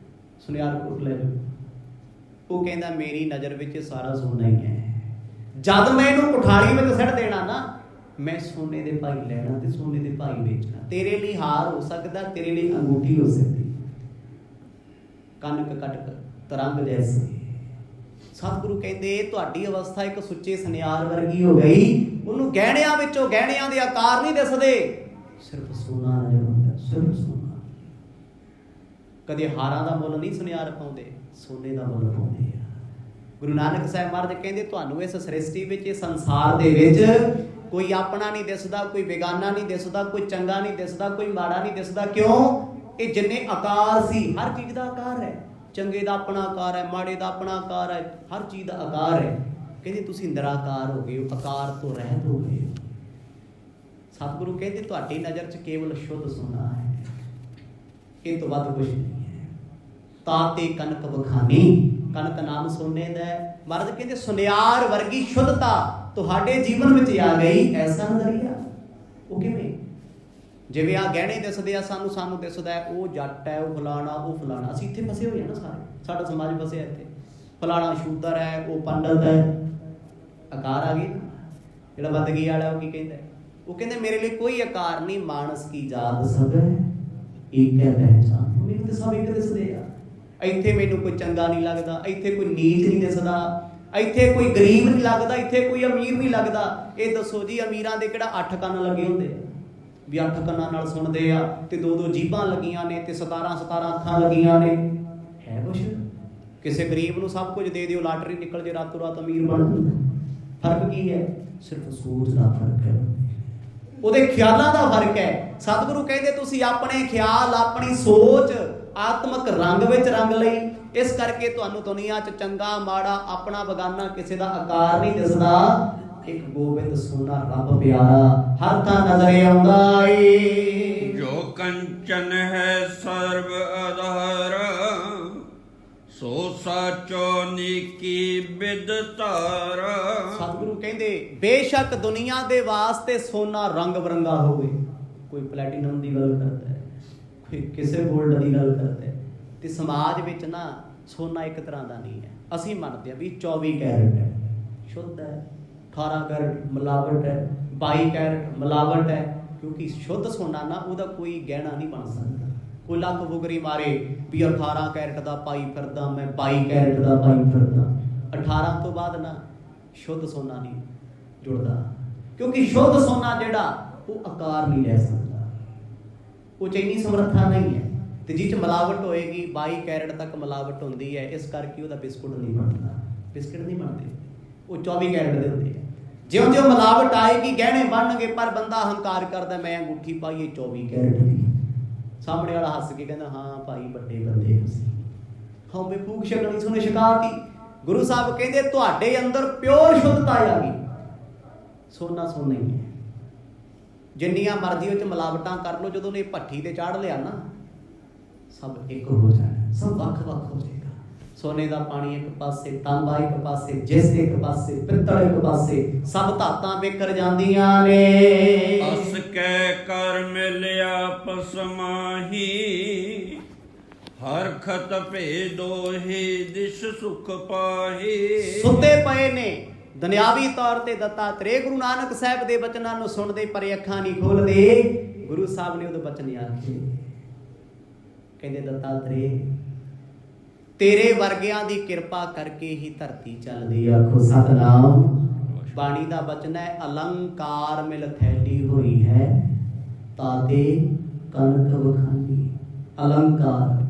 ਸੁਨਿਆਰ ਕੋਟ ਲੈ ਲਓ। ਉਹ ਕਹਿੰਦਾ ਮੇਰੀ ਨਜ਼ਰ ਵਿੱਚ ਸਾਰਾ ਸੋਨਾ ਹੀ ਹੈ। ਜਦ ਮੈਂ ਇਹਨੂੰ ਕੁਠਾਲੀ ਵਿੱਚ ਸਿੱਟ ਦੇਣਾ ਨਾ, ਮੈਂ ਸੋਨੇ ਦੇ ਭਾਈ ਲੈਣਾ ਤੇ ਸੋਨੇ ਦੇ ਭਾਈ ਵੇਚਣਾ। ਤੇਰੇ ਲਈ ਹਾਰ ਹੋ ਸਕਦਾ, ਤੇਰੇ ਲਈ ਅੰਗੂਠੀ ਹੋ ਸਕਦੀ, ਕਨਕ ਕਟਕ ਤਰੰਗ ਜੈਸੇ। ਸਤਿਗੁਰੂ ਕਹਿੰਦੇ ਤੁਹਾਡੀ ਅਵਸਥਾ ਇੱਕ ਸੁੱਚੇ ਸੁਨਿਆਰ ਵਰਗੀ ਹੋ ਗਈ। ਉਹਨੂੰ ਗਹਿਣਿਆਂ ਵਿੱਚੋਂ ਗਹਿਣਿਆਂ ਦੇ ਆਕਾਰ ਨਹੀਂ ਦਿਸਦੇ, ਸਿਰਫ ਸੋਨਾ ਨਜ਼ਰ ਆਉਂਦਾ, ਸਿਰਫ ਸੋਨਾ। ਕਦੇ ਹਾਰਾਂ ਦਾ ਮੁੱਲ ਨਹੀਂ ਸੁਨਿਆਰ ਪਾਉਂਦੇ, ਸੋਨੇ ਦਾ ਮੁੱਲ ਪਾਉਂਦੇ ਆ। ਗੁਰੂ ਨਾਨਕ ਸਾਹਿਬ ਮਹਾਰਾਜ ਕਹਿੰਦੇ ਤੁਹਾਨੂੰ ਇਸ ਸ੍ਰਿਸ਼ਟੀ ਵਿੱਚ, ਇਸ ਸੰਸਾਰ ਦੇ ਵਿੱਚ ਕੋਈ ਆਪਣਾ ਨਹੀਂ ਦਿਸਦਾ, ਕੋਈ ਬੇਗਾਨਾ ਨਹੀਂ ਦਿਸਦਾ, ਕੋਈ ਚੰਗਾ ਨਹੀਂ ਦਿਸਦਾ, ਕੋਈ ਮਾੜਾ ਨਹੀਂ ਦਿਸਦਾ। ਕਿਉਂ? ਇਹ ਜਿੰਨੇ ਆਕਾਰ ਸੀ, ਹਰ ਚੀਜ਼ ਦਾ ਆਕਾਰ ਹੈ। ਚੰਗੇ ਦਾ ਆਪਣਾ ਆਕਾਰ ਹੈ, ਮਾੜੇ ਦਾ ਆਪਣਾ ਆਕਾਰ ਹੈ, ਹਰ ਚੀਜ਼ ਦਾ ਆਕਾਰ ਹੈ। ਕਹਿੰਦੇ ਤੁਸੀਂ ਨਿਰਾਕਾਰ ਹੋ ਗਏ ਹੋ, ਆਕਾਰ ਤੋਂ ਰਹਿਤ ਹੋ ਗਏ ਹੋ। ਸਤਿਗੁਰੂ ਕਹਿੰਦੇ ਤੁਹਾਡੀ ਨਜ਼ਰ 'ਚ ਕੇਵਲ ਸ਼ੁੱਧ ਸੋਨਾ ਹੈ, ਇਹ ਤੋਂ ਵੱਧ ਕੁਝ ਨਹੀਂ ਹੈ। ਤਾਤੇ ਕਨਕ ਵਖਾਨੀ, ਕਨਕ ਨਾਮ ਸੋਨੇ ਦਾ ਹੈ। ਮਹਾਰਾਜ ਕਹਿੰਦੇ ਸੁਨਿਆਰ ਵਰਗੀ ਸ਼ੁੱਧਤਾ ਤੁਹਾਡੇ ਜੀਵਨ ਵਿੱਚ ਆ ਗਈ। ਐਸਾ ਨਜ਼ਰੀਆ ਉਹ ਕਿਵੇਂ? ਜਿਵੇਂ ਆ ਗਹਿਣੇ ਦਿਸਦੇ ਆ ਸਾਨੂੰ ਦਿਸਦਾ ਹੈ ਉਹ ਜੱਟ ਹੈ, ਉਹ ਫਲਾਣਾ, ਉਹ ਫਲਾਣਾ। ਅਸੀਂ ਇੱਥੇ ਫਸੇ ਹੋਏ ਆ ਨਾ ਸਾਰੇ, ਸਾਡਾ ਸਮਾਜ ਫਸਿਆ ਇੱਥੇ। ਫਲਾਣਾ ਸ਼ੂਦਰ ਹੈ, ਉਹ ਪੰਡਤ ਹੈ। ਆਕਾਰ ਆ ਗਈ ਨਾ। ਜਿਹੜਾ ਬੰਦਗੀ ਵਾਲਾ ਉਹ ਕੀ ਕਹਿੰਦਾ? ਉਹ ਕਹਿੰਦੇ ਮੇਰੇ ਲਈ ਕੋਈ ਆਕਾਰ ਨਹੀਂ, ਮਾਨਸ ਕੀ ਜਾਤ ਸਭ ਹੈ ਇੱਕ ਹੈ ਪਹਿਚਾਨ। ਮੈਨੂੰ ਤਾਂ ਸਭ ਇੱਕ ਦਿਸਦੇ ਆ। ਇੱਥੇ ਮੈਨੂੰ ਕੋਈ ਚੰਗਾ ਨਹੀਂ ਲੱਗਦਾ, ਇੱਥੇ ਕੋਈ ਨੀਚ ਨਹੀਂ ਦਿਸਦਾ, ਇੱਥੇ ਕੋਈ ਗਰੀਬ ਨਹੀਂ ਲੱਗਦਾ, ਇੱਥੇ ਕੋਈ ਅਮੀਰ ਨਹੀਂ ਲੱਗਦਾ। ਇਹ ਦੱਸੋ ਜੀ, ਅਮੀਰਾਂ ਦੇ ਕਿਹੜਾ 8 ਕੰਨ ਲੱਗੇ ਹੁੰਦੇ ਆ ਵੀ 8 ਕੰਨਾਂ ਨਾਲ ਸੁਣਦੇ ਆ, ਤੇ 2-2 ਜੀਭਾਂ ਲੱਗੀਆਂ ਨੇ, ਤੇ 17 ਅੱਖਾਂ ਲੱਗੀਆਂ ਨੇ? ਹੈ ਕੁਛ? ਕਿਸੇ ਗਰੀਬ ਨੂੰ ਸਭ ਕੁਝ ਦੇ ਦਿਓ, ਲਾਟਰੀ ਨਿਕਲ ਜੇ, ਰਾਤੋਂ ਰਾਤ ਅਮੀਰ ਬਣ ਜਾਂਦਾ। ਫਰਕ ਕੀ ਹੈ? ਸਿਰਫ ਸੋਚ ਦਾ ਫਰਕ ਹੈ, ਉਹਦੇ ਖਿਆਲਾਂ ਦਾ ਫਰਕ ਹੈ। ਸਤਿਗੁਰੂ ਕਹਿੰਦੇ ਤੁਸੀਂ ਆਪਣੇ ਖਿਆਲ, ਆਪਣੀ ਸੋਚ ਆਤਮਿਕ ਰੰਗ ਵਿੱਚ ਰੰਗ ਲਈ। ਇਸ ਕਰਕੇ ਤੁਹਾਨੂੰ ਦੁਨੀਆ 'ਚ ਚੰਗਾ ਮਾੜਾ, ਆਪਣਾ ਬਗਾਨਾ ਕਿਸੇ ਦਾ ਆਕਾਰ ਨਹੀਂ ਦਿਸਦਾ। ਇੱਕ ਗੋਬਿੰਦ ਸੋਨਾ ਰੱਬ ਪਿਆਰਾ ਹਰ ਥਾਂ ਨਜ਼ਰ ਆਉਂਦਾ ਏ। ਜੋ ਕੰਚਨ ਹੈ ਸਰਬ ਆਧਾਰ, ਸੋ ਸਾਚੋ ਨੀਕੀ ਬਿਦ ਧਾਰ। ਸਤਿਗੁਰੂ ਕਹਿੰਦੇ ਬੇਸ਼ੱਕ ਦੁਨੀਆ ਦੇ ਵਾਸਤੇ ਸੋਨਾ ਰੰਗ ਬਰੰਗਾ ਹੋਵੇ, ਕੋਈ ਪਲੈਟੀਨਮ ਦੀ ਗੱਲ ਕਰਦਾ ਹੈ, ਕੋਈ ਕਿਸੇ ਗੋਲਡ ਦੀ ਗੱਲ ਕਰਦਾ ਹੈ, ਤੇ ਸਮਾਜ ਵਿੱਚ ਨਾ ਸੋਨਾ ਇੱਕ ਤਰ੍ਹਾਂ ਦਾ ਨਹੀਂ ਹੈ। ਅਸੀਂ ਮੰਨਦੇ ਹਾਂ ਵੀ 24 ਕੈਰਟ ਹੈ, ਸ਼ੁੱਧ ਹੈ, 18 ਕੈਰਟ ਮਿਲਾਵਟ ਹੈ, 22 ਕੈਰਟ ਮਿਲਾਵਟ ਹੈ। ਕਿਉਂਕਿ ਸ਼ੁੱਧ ਸੋਨਾ ਨਾ ਉਹਦਾ ਕੋਈ ਗਹਿਣਾ ਨਹੀਂ ਬਣ ਸਕਦਾ। ਕੋਈ ਲੱਖ ਬੁਗਰੀ ਮਾਰੇ ਵੀ 18 ਕੈਰਟ ਦਾ ਪਾਈ ਫਿਰਦਾ, ਮੈਂ 22 ਕੈਰਟ ਦਾ ਪਾਈ ਫਿਰਦਾ। 18 ਤੋਂ ਬਾਅਦ ਨਾ ਸ਼ੁੱਧ ਸੋਨਾ ਨਹੀਂ ਜੁੜਦਾ, ਕਿਉਂਕਿ ਸ਼ੁੱਧ ਸੋਨਾ ਜਿਹੜਾ ਉਹ ਆਕਾਰ ਨਹੀਂ ਲੈ ਸਕਦਾ, ਉਹ 'ਚ ਇੰਨੀ ਸਮਰੱਥਾ ਨਹੀਂ ਹੈ। ਤੇ ਜਿਹ 'ਚ ਮਿਲਾਵਟ ਹੋਏਗੀ 22 ਕੈਰਟ ਤੱਕ ਮਿਲਾਵਟ ਹੁੰਦੀ ਹੈ, ਇਸ ਕਰਕੇ ਉਹਦਾ ਬਿਸਕੁਟ ਨਹੀਂ ਬਣਦਾ। ਬਿਸਕੁਟ ਨਹੀਂ ਬਣਦੇ, ਉਹ 24 ਕੈਰਟ ਦੇ ਹੁੰਦੇ ਆ। ਜਿਉਂ-ਜਿਉਂ ਮਿਲਾਵਟ ਆਏਗੀ ਗਹਿਣੇ ਬਣਨਗੇ, ਪਰ ਬੰਦਾ ਹੰਕਾਰ ਕਰਦਾ ਮੈਂ ਅੰਗੂਠੀ ਪਾਈ 24 ਕੈਰਟ ਦੀ। ਸਾਹਮਣੇ ਵਾਲਾ ਹੱਸ ਕੇ ਕਹਿੰਦਾ ਹਾਂ ਭਾਈ ਵੱਡੇ ਬੰਦੇ ਤੁਸੀਂ, ਹਾਂ ਬੇ ਫੂਕ ਸ਼ਕਲ ਸੁਣੇ ਸ਼ਿਕਾਇਤੀ। ਗੁਰੂ ਸਾਹਿਬ ਕਹਿੰਦੇ ਤੁਹਾਡੇ ਅੰਦਰ ਪਿਓਰ ਸ਼ੁੱਧਤਾ ਆ ਗਈ। ਸੋਨਾ ਸੋਨਾ ਹੀ ਹੈ, ਜਿੰਨੀਆਂ ਮਰਜ਼ੀ ਉਹ 'ਚ ਮਿਲਾਵਟਾਂ ਕਰ ਲਓ, ਜਦੋਂ ਨੇ ਭੱਠੀ ਤੇ ਚਾੜ ਲਿਆ ਨਾ ਸਭ ਇੱਕ ਹੋ ਜਾਣਾ, ਸਭ ਵੱਖ ਵੱਖ ਹੋ ਜਾਏਗਾ। ਸੋਨੇ ਦਾ ਪਾਣੀ ਇੱਕ ਪਾਸੇ, ਤਾਂਬਾ ਇੱਕ ਪਾਸੇ, ਜਿਸ ਇੱਕ ਪਾਸੇ, ਪਿੱਤਲ ਇੱਕ ਪਾਸੇ, ਸਭ ਧਾਤਾਂ ਵਿਕਰ ਜਾਂਦੀਆਂ ਨੇ। ਅਸ ਕੈ ਕਰ ਮਿਲਿਆ ਪਸਮਾਹੀ, ਹਰਖਤ ਭੇਦੋਹੀ ਦਿਸ਼ ਸੁਖ ਪਾਹੀ। ਸੁੱਤੇ ਪਏ ਨੇ ਦੁਨਿਆਵੀ ਤੌਰ ਤੇ ਦੱਤਾਤਰੇय ਗੁਰੂ ਨਾਨਕ ਸਾਹਿਬ ਦੇ ਬਚਨਾਂ ਨੂੰ ਸੁਣਦੇ ਪਰ ਅੱਖਾਂ ਨਹੀਂ ਖੋਲਦੇ। ਗੁਰੂ ਸਾਹਿਬ ਨੇ ਉਹਦੇ ਬਚਨ ਆਖੇ, ਕਹਿੰਦੇ ਦੱਤਾਤਰੇय ਤੇਰੇ ਵਰਗਿਆਂ ਦੀ ਕਿਰਪਾ ਕਰਕੇ ਹੀ ਧਰਤੀ ਚੱਲਦੀ। ਆਖੋ ਸਤਨਾਮ। ਬਾਣੀ ਦਾ ਬਚਨ ਹੈ, ਅਲੰਕਾਰ ਮਿਲ ਥੈਲੀ ਹੋਈ ਹੈ ਤਾਤੇ ਕਨਕ ਵਖਾਨੀ। ਅਲੰਕਾਰ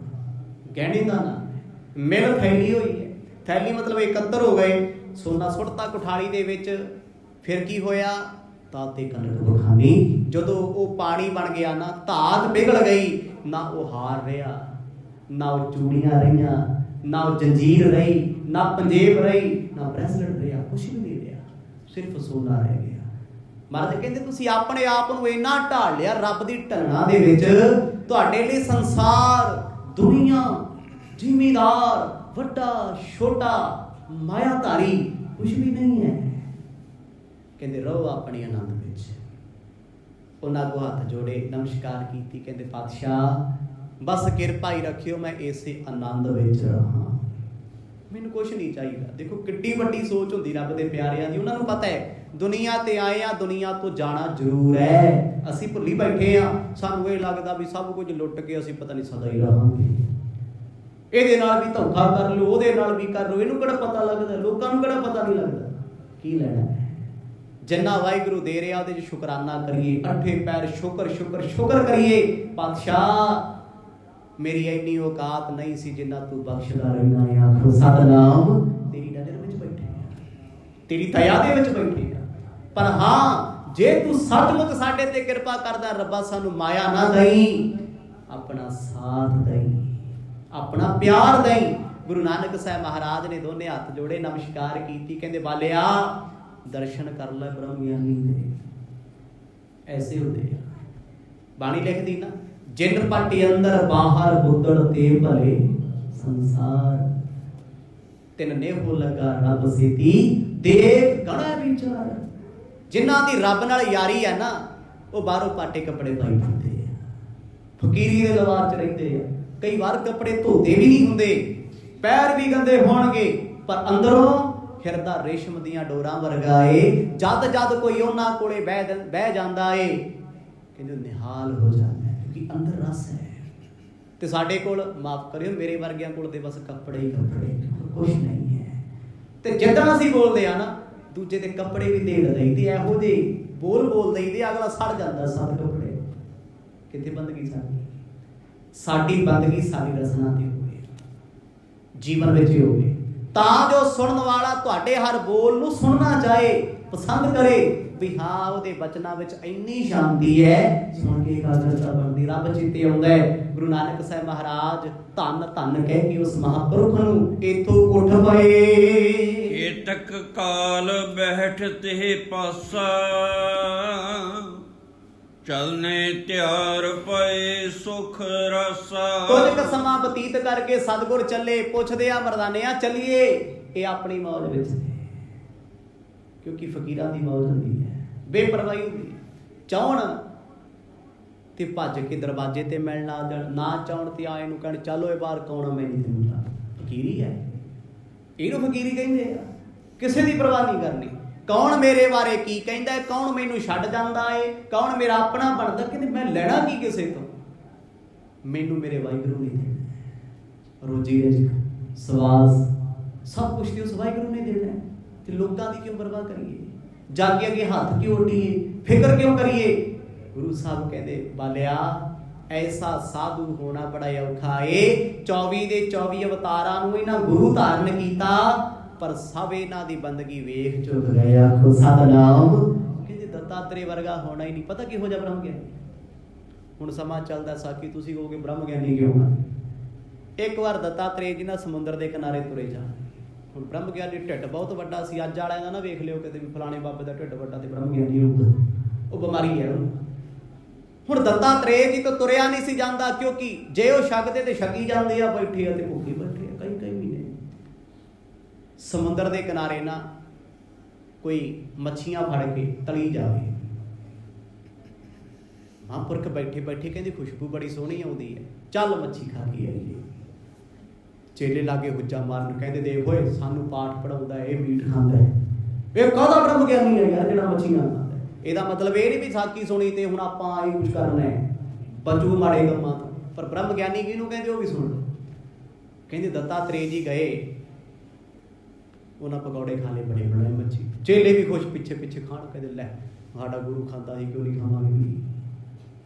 ਗਹਿਣੇ ਦਾ ਨਾਮ ਹੈ, ਮਿਲ ਥੈਲੀ ਹੋਈ ਹੈ। ਥੈਲੀ ਮਤਲਬ ਇਕੱਤਰ ਹੋ ਗਏ, ਸੋਨਾ ਸੁੱਟਤਾ ਕੁਠਾਲੀ ਦੇ ਵਿੱਚ, ਫਿਰ ਕੀ ਹੋਇਆ? ਤਾਤੇ ਕਨਕ ਵਖਾਨੀ। ਜਦੋਂ ਉਹ ਪਾਣੀ ਬਣ ਗਿਆ ਨਾ, ਧਾਤ ਪਿਘਲ ਗਈ, ਨਾ ਉਹ ਹਾਰ ਰਿਹਾ, ਨਾ ਉਹ ਚੂੜੀਆਂ ਰਹੀਆਂ, ਨਾ ਉਹ ਜੰਜੀਰ ਰਹੀ, ਨਾ ਪੰਜੇਬ ਰਹੀ, ਨਾ ਬ੍ਰੈਸਲੇਟ ਰਿਹਾ, ਕੁਛ ਵੀ ਨਹੀਂ ਰਿਹਾ, ਸਿਰਫ ਸੋਨਾ ਰਹਿ ਗਿਆ। ਮਹਾਰਾਜ ਕਹਿੰਦੇ ਤੁਸੀਂ ਆਪਣੇ ਆਪ ਨੂੰ ਇੰਨਾ ਢਾਲ ਲਿਆ ਰੱਬ ਦੀ ਢਲਣਾ ਦੇ ਵਿੱਚ, ਤੁਹਾਡੇ ਲਈ ਸੰਸਾਰ, ਦੁਨੀਆ, ਜ਼ਿਮੀਦਾਰ, ਵੱਡਾ ਛੋਟਾ, ਮਾਇਆਧਾਰੀ ਕੁਛ ਵੀ ਨਹੀਂ ਹੈ। ਕਹਿੰਦੇ ਰਹੋ ਆਪਣੇ ਆਨੰਦ ਵਿੱਚ। ਉਹਨਾਂ ਕੋ ਹੱਥ ਜੋੜੇ, ਨਮਸਕਾਰ ਕੀਤੀ, ਕਹਿੰਦੇ ਪਾਤਸ਼ਾਹ ਬਸ ਕਿਰਪਾ ਹੀ ਰੱਖਿਓ, ਮੈਂ ਇਸੇ ਆਨੰਦ ਵਿੱਚ ਰਹਾਂ, ਮੈਨੂੰ ਕੁਛ ਨਹੀਂ ਚਾਹੀਦਾ। ਦੇਖੋ ਕਿੱਡੀ ਵੱਡੀ ਸੋਚ ਹੁੰਦੀ ਰੱਬ ਦੇ ਪਿਆਰਿਆਂ ਦੀ। ਉਹਨਾਂ ਨੂੰ ਪਤਾ ਹੈ ਦੁਨੀਆ ਤੇ ਆਏ ਆ, ਦੁਨੀਆ ਤੋਂ ਜਾਣਾ ਜ਼ਰੂਰ ਹੈ। ਅਸੀਂ ਭੁੱਲੀ ਬੈਠੇ ਆ, ਸਾਨੂੰ ਇਹ ਲੱਗਦਾ ਵੀ ਸਭ ਕੁਝ ਲੁੱਟ ਕੇ ਅਸੀਂ ਪਤਾ ਨਹੀਂ ਸਦਾ ਹੀ ਰਹਾਂਗੇ। ਇਹਦੇ ਨਾਲ ਵੀ ਧੋਖਾ ਕਰ ਲਓ, ਉਹਦੇ ਨਾਲ ਵੀ ਕਰ ਲਓ, ਇਹਨੂੰ ਕਿਹੜਾ ਪਤਾ ਲੱਗਦਾ, ਲੋਕਾਂ ਨੂੰ ਕਿਹੜਾ ਪਤਾ ਨਹੀਂ ਲੱਗਦਾ। ਕੀ ਲੈਣਾ ਹੈ? ਜਿੰਨਾ ਵਾਹਿਗੁਰੂ ਦੇ ਰਿਹਾ ਉਹਦੇ 'ਚ ਸ਼ੁਕਰਾਨਾ ਕਰੀਏ, ਅੱਠੇ ਪੈਰ ਸ਼ੁਕਰ ਸ਼ੁਕਰ ਸ਼ੁਕਰ ਕਰੀਏ। ਪਾਤਸ਼ਾਹ ਮੇਰੀ ਇੰਨੀ ਔਕਾਤ ਨਹੀਂ ਸੀ ਜਿੰਨਾ ਤੂੰ ਬਖਸ਼ਦਾ ਰਹਿਣਾ ਹੈ। ਆਖੋ ਸਤਨਾਮ। ਤੇਰੀ ਨਜ਼ਰ ਵਿੱਚ ਬੈਠੇ ਆ, ਤੇਰੀ ਦਇਆ ਦੇ ਵਿੱਚ ਬੈਠੇ ਆ, ਪਰ ਹਾਂ ਜੇ ਤੂੰ ਸੱਚਮੁੱਚ ਸਾਡੇ ਤੇ ਕਿਰਪਾ ਕਰਦਾ ਰੱਬਾ, ਸਾਨੂੰ ਮਾਇਆ ਨਾ ਦਈ, ਆਪਣਾ ਸਾਥ ਦਈ, ਆਪਣਾ ਪਿਆਰ ਦਈ। ਗੁਰੂ ਨਾਨਕ ਸਾਹਿਬ ਮਹਾਰਾਜ ਨੇ ਦੋਨੇ ਹੱਥ ਜੋੜੇ, ਨਮਸਕਾਰ ਕੀਤੀ, ਕਹਿੰਦੇ ਬਾਲਿਆ ਦਰਸ਼ਨ ਕਰ ਲੈ ਬ੍ਰਹਮ ਗਿਆਨੀ ਦੇ। ਐਸੇ ਹੁੰਦੇ ਆ। ਬਾਣੀ ਲਿਖਦੀ ਨਾ, ਜਿਨ ਪਟ ਅੰਦਰ ਬਾਹਰ ਬੁੱਧੜ ਤੇ ਭਲੇ ਸੰਸਾਰ, ਤਿਨ ਨੇਹੋ ਲਗਾ ਰੱਬ ਸੇਤੀ ਦੇਖ ਗਣਾ ਵਿਚਾਰ। ਜਿਨ੍ਹਾਂ ਦੀ ਰੱਬ ਨਾਲ ਯਾਰੀ ਹੈ ਨਾ, ਉਹ ਬਾਹਰੋਂ ਪਾਟੇ ਕੱਪੜੇ ਪਾਈ ਫਿਰਦੇ ਆ, ਫਕੀਰੀ ਦੇ ਲਿਬਾਸ 'ਚ ਰਹਿੰਦੇ ਆ। ਕਈ ਵਾਰ ਕੱਪੜੇ ਧੋਤੇ ਵੀ ਨਹੀਂ ਹੁੰਦੇ, ਪੈਰ ਵੀ ਗੰਦੇ ਹੋਣਗੇ, ਪਰ ਅੰਦਰੋਂ ਹਿਰਦਾ ਰੇਸ਼ਮ ਦੀਆਂ ਡੋਰਾਂ ਵਰਗਾ ਏ। ਜਦ ਜਦ ਕੋਈ ਉਹਨਾਂ ਕੋਲੇ ਬਹਿ ਜਾਂਦਾ ਏ, ਕਹਿੰਦੇ ਨਿਹਾਲ ਹੋ ਜਾਂਦਾ ਹੈ, ਕਿਉਂਕਿ ਅੰਦਰ ਰਸ ਹੈ। ਤੇ ਸਾਡੇ ਕੋਲ, ਮਾਫ ਕਰਿਓ, ਮੇਰੇ ਵਰਗਿਆਂ ਕੋਲ ਤੇ ਬਸ ਕੱਪੜੇ ਹੀ ਕੱਪੜੇ, ਕੁਛ ਨਹੀਂ ਹੈ। ਤੇ ਜਿੱਦਾਂ ਅਸੀਂ ਬੋਲਦੇ ਆ ਨਾ, ਦੂਜੇ ਦੇ ਕੱਪੜੇ ਵੀ ਦੇ ਦਈਦੇ, ਇਹੋ ਜਿਹੇ ਬੋਲ ਦਈਦੇ, ਅਗਲਾ ਸੜ ਜਾਂਦਾ। ਸੱਤ ਕੱਪੜੇ ਕਿੱਥੇ ਬੰਦਗੀ ਸਾਡੀ ਬੰਦਗੀ ਸਾਡੀ ਰਸਨਾ ਤੇ ਹੋਵੇ, ਜੀਵਨ ਵਿੱਚ ਹੀ ਹੋਵੇ, ਤਾਂ ਜੋ ਸੁਣਨ ਵਾਲਾ ਤੁਹਾਡੇ ਹਰ ਬੋਲ ਨੂੰ ਸੁਣਨਾ ਚਾਹੇ, ਪਸੰਦ ਕਰੇ ਵੀ ਹਾਂ ਉਹਦੇ ਬਚਨਾਂ ਵਿੱਚ ਇੰਨੀ ਸ਼ਾਂਤੀ ਹੈ, ਸੁਣ ਕੇ ਇਕਾਗਰਤਾ ਬਣਦੀ, ਰੱਬ ਚਿੱਤੇ ਆਉਂਦਾ ਹੈ। ਗੁਰੂ ਨਾਨਕ ਸਾਹਿਬ ਮਹਾਰਾਜ ਧੰਨ ਧੰਨ ਕਹਿ ਕੇ ਉਸ ਮਹਾਂਪੁਰਖ ਨੂੰ ਇੱਥੋਂ ਉੱਠ ਪਏ। ਏਤਕ ਕਾਲ ਬੈਠ ਤੇ ਪਾਸਾ, ਚਲਨੇ ਤਿਆਰ ਪਏ ਸੁਖ ਰਸਾ। ਕੁਝ ਕੁ ਸਮਾਂ ਬਤੀਤ ਕਰਕੇ ਸਤਿਗੁਰ ਚੱਲੇ, ਪੁੱਛਦੇ ਆ ਮਰਦਾਨਿਆਂ ਚੱਲੀਏ? ਇਹ ਆਪਣੀ ਮੌਜ ਵਿੱਚ, ਕਿਉਂਕਿ ਫਕੀਰਾਂ ਦੀ ਮੌਜ ਹੁੰਦੀ ਹੈ, ਬੇਪਰਵਾਹੀ ਹੁੰਦੀ ਹੈ। ਚਾਹਣ ਤੇ ਭੱਜ ਕੇ ਦਰਵਾਜ਼ੇ ਤੇ ਮਿਲਣ ਆ ਜਾਣ, ਨਾ ਚਾਹਣ ਤੇ ਆਏ ਨੂੰ ਕਹਿਣ ਚੱਲੋ ਇਹ ਬਾਹਰ, ਕੌਣ ਮੈਂ ਨਹੀਂ ਦਿੰਦਾ। ਫਕੀਰੀ ਹੈ, ਇਹਨੂੰ ਫਕੀਰੀ ਕਹਿੰਦੇ ਆ। ਕਿਸੇ ਦੀ ਪਰਵਾਹ ਨਹੀਂ ਕਰਨੀ, ਕੌਣ ਮੇਰੇ ਬਾਰੇ ਕੀ ਕਹਿੰਦਾ, ਕੌਣ ਮੈਨੂੰ ਛੱਡ ਜਾਂਦਾ ਏ, ਕੌਣ ਮੇਰਾ ਆਪਣਾ ਬਣਦਾ। ਕਹਿੰਦੇ ਮੈਂ ਲੈਣਾ ਕੀ ਕਿਸੇ ਤੋਂ, ਮੈਨੂੰ ਮੇਰੇ ਵਾਹਿਗੁਰੂ ਨੇ ਦੇਣਾ, ਰੋਜੀ ਰਿਜ਼ਕ ਸਵਾਸ ਸਭ ਕੁਛ ਤੇ ਉਸ ਵਾਹਿਗੁਰੂ ਨੇ ਦੇਣਾ। ਤੇ ਲੋਕਾਂ ਦੀ ਕਿਉਂ ਪਰਵਾਹ ਕਰੀਏ, ਜਾ ਕੇ ਅੱਗੇ ਹੱਥ ਕਿਉਂ ਉੱਡੀਏ, ਫਿਕਰ ਕਿਉਂ ਕਰੀਏ। ਗੁਰੂ ਸਾਹਿਬ ਕਹਿੰਦੇ ਬਾਲਿਆ ਐਸਾ ਸਾਧੂ ਹੋਣਾ ਬੜਾ ਔਖਾ ਏ। 24 ਦੇ 24 ਅਵਤਾਰਾਂ ਨੂੰ ਇਹਨਾਂ ਗੁਰੂ ਧਾਰਨ ਕੀਤਾ, ਪਰ ਸਭ ਇਹਨਾਂ ਦੀ ਬੰਦਗੀ ਵੇਖ ਚੁੱਕ ਗਏ। ਆਖੋ ਸਤਨਾਮ। ਕਹਿੰਦੇ ਦੱਤਾਤਰੇय ਵਰਗਾ ਹੋਣਾ ਹੀ ਨਹੀਂ। ਪਤਾ ਕਿਹੋ ਜਿਹਾ ਬ੍ਰਹਮ ਗਿਆਨੀ। ਹੁਣ ਸਮਾਂ ਚੱਲਦਾ ਸਾਕੀ, ਤੁਸੀਂ ਕਹੋਗੇ ਬ੍ਰਹਮ ਗਿਆਨੀ ਕਿਉਂ ਹੋਣਾ। ਇੱਕ ਵਾਰ ਦੱਤਾਤਰੇय ਜੀ ਨਾਲ ਸਮੁੰਦਰ ਦੇ ਕਿਨਾਰੇ ਤੁਰੇ ਜਾ। ਹੁਣ ਬ੍ਰਹਮ ਗਿਆਨੀ ਢਿੱਡ ਬਹੁਤ ਵੱਡਾ ਸੀ। ਅੱਜ ਵਾਲਿਆਂ ਦਾ ਨਾ ਵੇਖ ਲਿਓ ਕਿਤੇ ਵੀ ਫਲਾਣੇ ਬਾਬੇ ਦਾ ਢਿੱਡ ਵੱਡਾ ਤੇ ਬ੍ਰਹਮ ਗਿਆਨੀ ਹੋਊਗਾ, ਉਹ ਬਿਮਾਰੀ ਹੈ ਉਹਨੂੰ। ਹੁਣ ਦੱਤਾਤਰੇय ਜੀ ਤੋਂ ਤੁਰਿਆ ਨਹੀਂ ਸੀ ਜਾਂਦਾ, ਕਿਉਂਕਿ ਜੇ ਉਹ ਛਕਦੇ ਤੇ ਛਕੀ ਜਾਂਦੇ ਆ, ਬੈਠੇ ਆ ਤੇ ਭੁੱਖੇ ਬੈਠੇ ਆ ਕਈ ਮਹੀਨੇ। ਸਮੁੰਦਰ ਦੇ ਕਿਨਾਰੇ ਨਾ ਕੋਈ ਮੱਛੀਆਂ ਫੜ ਕੇ ਤਲੀ ਜਾਵੇ। ਮਹਾਂਪੁਰਖ ਬੈਠੇ ਬੈਠੇ ਕਹਿੰਦੇ ਖੁਸ਼ਬੂ ਬੜੀ ਸੋਹਣੀ ਆਉਂਦੀ ਹੈ, ਚੱਲ ਮੱਛੀ ਖਾ ਕੇ ਆਈਏ। ਚੇਲੇ ਲਾਗੇ ਹੁੱਜਾ ਮਾਰਨ, ਕਹਿੰਦੇ ਦੇਖ ਓਏ ਸਾਨੂੰ ਪਾਠ ਪੜਾਉਂਦਾ, ਇਹ ਮੀਟ ਖਾਂਦਾ ਹੈ, ਇਹ ਕਾਹਦਾ ਬ੍ਰਹਮ ਗਿਆਨੀ ਹੈ ਯਾਰ ਜਿਹੜਾ ਮੱਛੀਆਂ ਖਾਂਦਾ। ਇਹਦਾ ਮਤਲਬ ਇਹ ਨਹੀਂ ਵੀ ਸਾਕੀ ਸੁਣੀ ਤੇ ਹੁਣ ਆਪਾਂ ਇਹ ਕੁਝ ਕਰਨਾ ਹੈ, ਬਚੂ ਮਾੜੇ ਕੰਮਾਂ ਤੋਂ। ਪਰ ਬ੍ਰਹਮ ਗਿਆਨੀ ਕਿਹਨੂੰ ਕਹਿੰਦੇ ਉਹ ਵੀ ਸੁਣ ਲਓ। ਕਹਿੰਦੇ ਦੱਤਾਤਰੇय ਜੀ ਗਏ, ਉਹਨਾਂ ਪਕੌੜੇ ਖਾ ਲਏ ਬੜੇ ਬੜੇ ਮੱਛੀ। ਚੇਲੇ ਵੀ ਖੁਸ਼, ਪਿੱਛੇ ਪਿੱਛੇ ਖਾਣ। ਕਹਿੰਦੇ ਲੈ ਸਾਡਾ ਗੁਰੂ ਖਾਂਦਾ ਸੀ, ਕਿਉਂ ਨਹੀਂ ਖਾਵਾਂਗੇ ਵੀ।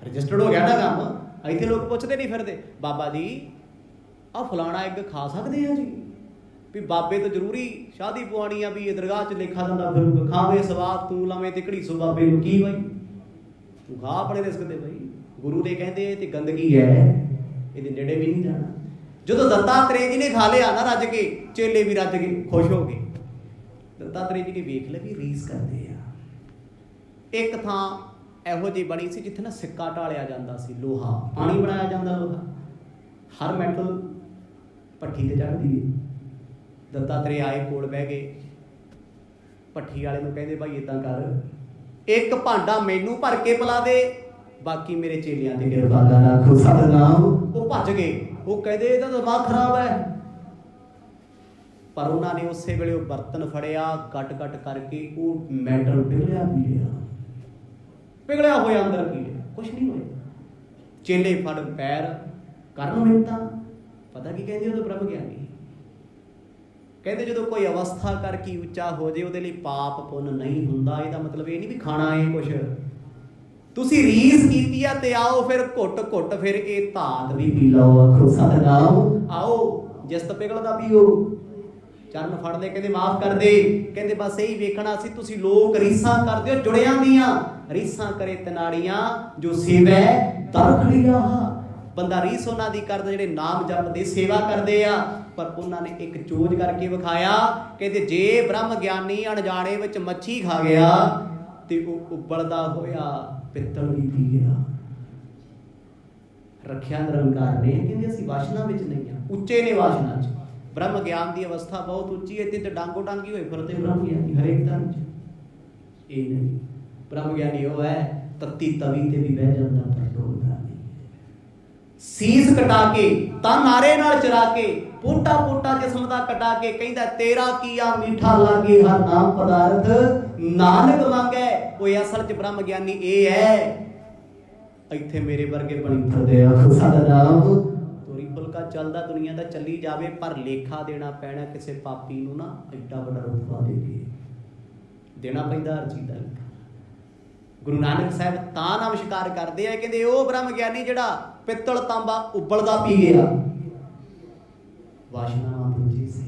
ਰਜਿਸਟਰਡ ਹੋ ਗਿਆ ਨਾ ਕੰਮ। ਇੱਥੇ ਲੋਕ ਪੁੱਛਦੇ ਨਹੀਂ ਫਿਰਦੇ, ਬਾਬਾ ਜੀ ਆਹ ਫਲਾਣਾ ਐਗ ਖਾ ਸਕਦੇ ਆ ਜੀ? ਵੀ ਬਾਬੇ ਤੋਂ ਜ਼ਰੂਰੀ ਸ਼ਾਦੀ ਪਵਾਉਣੀ ਆ ਵੀ ਇਹ ਦਰਗਾਹ 'ਚ ਲਿਖਾ ਦਿੰਦਾ ਫਿਰ ਖਾਵੇ ਸਵਾਦ, ਤੂੰ ਲਾਵੇਂ ਤੇ ਘੜੀਸੋ ਬਾਬੇ ਨੂੰ ਕੀ ਬਾਈ, ਤੂੰ ਖਾ ਆਪਣੇ ਰਿਸਕ ਤੇ ਬਾਈ। ਗੁਰੂ ਦੇ ਕਹਿੰਦੇ ਤੇ ਗੰਦਗੀ ਹੈ, ਇਹਦੇ ਨੇੜੇ ਵੀ ਨਹੀਂ ਜਾਣਾ। ਜਦੋਂ ਦੱਤਾਤਰੇय ਜੀ ਨੇ ਖਾ ਲਿਆ ਨਾ ਰੱਜ ਕੇ, ਚੇਲੇ ਵੀ ਰੱਜ ਕੇ ਖੁਸ਼ ਹੋ ਗਏ। ਦੱਤਾਤਰੇय ਜੀ ਨੇ ਵੇਖ ਲਿਆ ਵੀ ਰੀਸ ਕਰਦੇ ਆ। ਇੱਕ ਥਾਂ ਇਹੋ ਜਿਹੀ ਬਣੀ ਸੀ ਜਿੱਥੇ ਨਾ ਸਿੱਕਾ ਢਾਲਿਆ ਜਾਂਦਾ ਸੀ, ਲੋਹਾ ਪਾਣੀ ਬਣਾਇਆ ਜਾਂਦਾ, ਲੋਹਾ ਹਰ ਮੈਟਲ ਭੱਠੀ ਤੇ ਚੜ੍ਹਦੀ ਹੈ। ਦੱਤਾਤਰੇय ਆਏ, ਕੋਲ ਬਹਿ ਗਏ। ਭੱਠੀ ਵਾਲੇ ਨੂੰ ਕਹਿੰਦੇ ਭਾਈ ਏਦਾਂ ਕਰ, ਇੱਕ ਭਾਂਡਾ ਮੈਨੂੰ ਭਰ ਕੇ ਪਿਲਾ ਦੇ, ਬਾਕੀ ਮੇਰੇ ਚੇਲਿਆਂ ਤੇ ਕਿਰਪਾ ਕਰ, ਸਤਿਨਾਮ। ਉਹ ਭੱਜ ਗਏ। ਉਹ ਕਹਿੰਦੇ ਇਹਦਾ ਦਿਮਾਗ ਖਰਾਬ ਹੈ। ਪਰ ਉਹਨਾਂ ਨੇ ਉਸੇ ਵੇਲੇ ਉਹ ਬਰਤਨ ਫੜਿਆ, ਕੱਟ ਕੱਟ ਕਰਕੇ ਉਹ ਮੈਟਲ ਪਿਘਲਿਆ ਹੋਇਆ ਅੰਦਰ ਕੀ ਕੁਛ ਨਹੀਂ ਹੋਇਆ। ਚੇਲੇ ਫੜ ਪੈਰ ਕਰਨ ਮਿੰਨਤਾਂ। ਪਤਾ ਕੀ ਕਹਿੰਦੇ ਉਦੋਂ ਬ੍ਰਹਮ ਗਿਆਨੀ ਕਹਿੰਦੇ ਜਦੋਂ ਕੋਈ ਅਵਸਥਾ ਕਰਕੇ ਉੱਚਾ ਹੋ ਜੇ ਉਹਦੇ ਲਈ ਪਾਪ ਪੁੰਨ ਨਹੀਂ ਹੁੰਦਾ। ਇਹਦਾ ਮਤਲਬ ਇਹ ਨਹੀਂ ਵੀ ਖਾਣਾ ਇਹ ਕੁਛ ਤੁਸੀਂ ਰੀਸ ਕੀਤੀ ਆ ਤੇ ਆਓ ਫਿਰ ਘੁੱਟ ਘੁੱਟ ਫਿਰ ਇਹ ਧਾਤ ਵੀ ਪੀ ਲਓ। ਆਖੋ ਸਤਿਨਾਮ। ਆਓ ਜਿਸਤ ਪਿਘਲਦਾ ਪੀਓ। ਚਰਨ ਫੜ ਲੈ, ਕਹਿੰਦੇ ਮਾਫ ਕਰ ਦੇ। ਕਹਿੰਦੇ ਬਸ ਇਹੀ ਵੇਖਣਾ ਸੀ ਤੁਸੀਂ ਲੋਕ ਰੀਸਾਂ ਕਰਦੇ ਹੋ ਜੁੜਿਆਂ ਦੀਆਂ, ਰੀਸਾਂ ਕਰੇ ਤਨਾੜੀਆਂ ਜੋ ਸੇਵੈ ਦਰ ਖੜੀਆ। ਬੰਦਾ ਰੀਸ ਉਹਨਾਂ ਦੀ ਕਰਦਾ ਜਿਹੜੇ ਨਾਮ ਜਪਦੇ ਸੇਵਾ ਕਰਦੇ ਆ। ਪਰ ਉਹਨਾਂ ਨੇ ਇੱਕ ਚੋਜ ਕਰਕੇ ਵਿਖਾਇਆ। ਕਹਿੰਦੇ ਜੇ ਬ੍ਰਹਮ ਗਿਆਨੀ ਅਣਜਾਣੇ ਵਿੱਚ ਮੱਛੀ ਖਾ ਗਿਆ ਤੇ ਉਹ ਉਬਲਦਾ ਹੋਇਆ ਪਿੱਤਲ ਵੀ ਪੀ ਗਿਆ। ਰੱਖਿਆ ਨਿਰੰਕਾਰ ਨੇ, ਕਹਿੰਦੇ ਅਸੀਂ ਵਾਸ਼ਨਾ ਵਿੱਚ ਨਹੀਂ ਆ, ਉੱਚੇ ਨੇ ਵਾਸ਼ਨਾ 'ਚ। ਬ੍ਰਹਮ ਗਿਆਨ ਦੀ ਅਵਸਥਾ ਬਹੁਤ ਉੱਚੀ ਹੈ ਤੇ ਡਾਂਗੋ ਡਾਂਗੀ ਹੋਏ ਫਿਰਦੇ ਬ੍ਰਹਮ ਗਿਆਨੀ ਹਰੇਕ ਧਰਮ 'ਚ। ਇਹ ਨਹੀਂ, ਬ੍ਰਹਮ ਗਿਆਨੀ ਉਹ ਹੈ ਤੱਤੀ ਤਵੀ ਤੇ ਵੀ ਬਹਿ ਜਾਂਦਾ ਪਰ ਡੋਲਦਾ ਨਹੀਂ। ਸੀਸ ਕਟਾ ਕੇ ਤਾਂ ਨਾਰੇ ਨਾਲ ਚਰਾ ਕੇ, ਪੋਟਾ ਪੋਟਾ ਜਿਸਮ ਦਾ ਕਟਾ ਕੇ, ਕਹਿੰਦਾ ਤੇਰਾ ਕੀਆ ਮੀਠਾ ਲਾਗੇ ਹਰ ਨਾਮ ਪਦਾਰਥ ਨਾਨਕ ਮੰਗੈ। ਉਹ ਅਸਲ 'ਚ ਬ੍ਰਹਮ ਗਿਆਨੀ ਇਹ ਹੈ। ਇੱਥੇ ਮੇਰੇ ਵਰਗੇ ਬਣੀ ਫਿਰਦੇ ਆ ਸਤਿਨਾਮ। ਤੋਰੀ ਫੁਲਕਾ ਚੱਲਦਾ ਦੁਨੀਆ ਦਾ ਚੱਲੀ ਜਾਵੇ, ਪਰ ਲੇਖਾ ਦੇਣਾ ਪੈਣਾ ਕਿਸੇ ਪਾਪੀ ਨੂੰ ਨਾ। ਐਡਾ ਵੱਡਾ ਰੁਤਬਾ ਦੇ ਕੇ ਦੇਣਾ ਪੈਂਦਾ ਹਰ ਚੀਜ਼ ਦਾ। ਗੁਰੂ ਨਾਨਕ ਸਾਹਿਬ ਤਾਂ ਨਮਸਕਾਰ ਕਰਦੇ ਆ, ਕਹਿੰਦੇ ਉਹ ਬ੍ਰਹਮ ਗਿਆਨੀ ਜਿਹੜਾ ਪਿੱਤਲ ਤਾਂਬਾ ਉਬਲਦਾ ਪੀ ਗਿਆ। ਵਾਸ਼ਨਾਵਾਂ ਦੂਜੀ ਸੀ।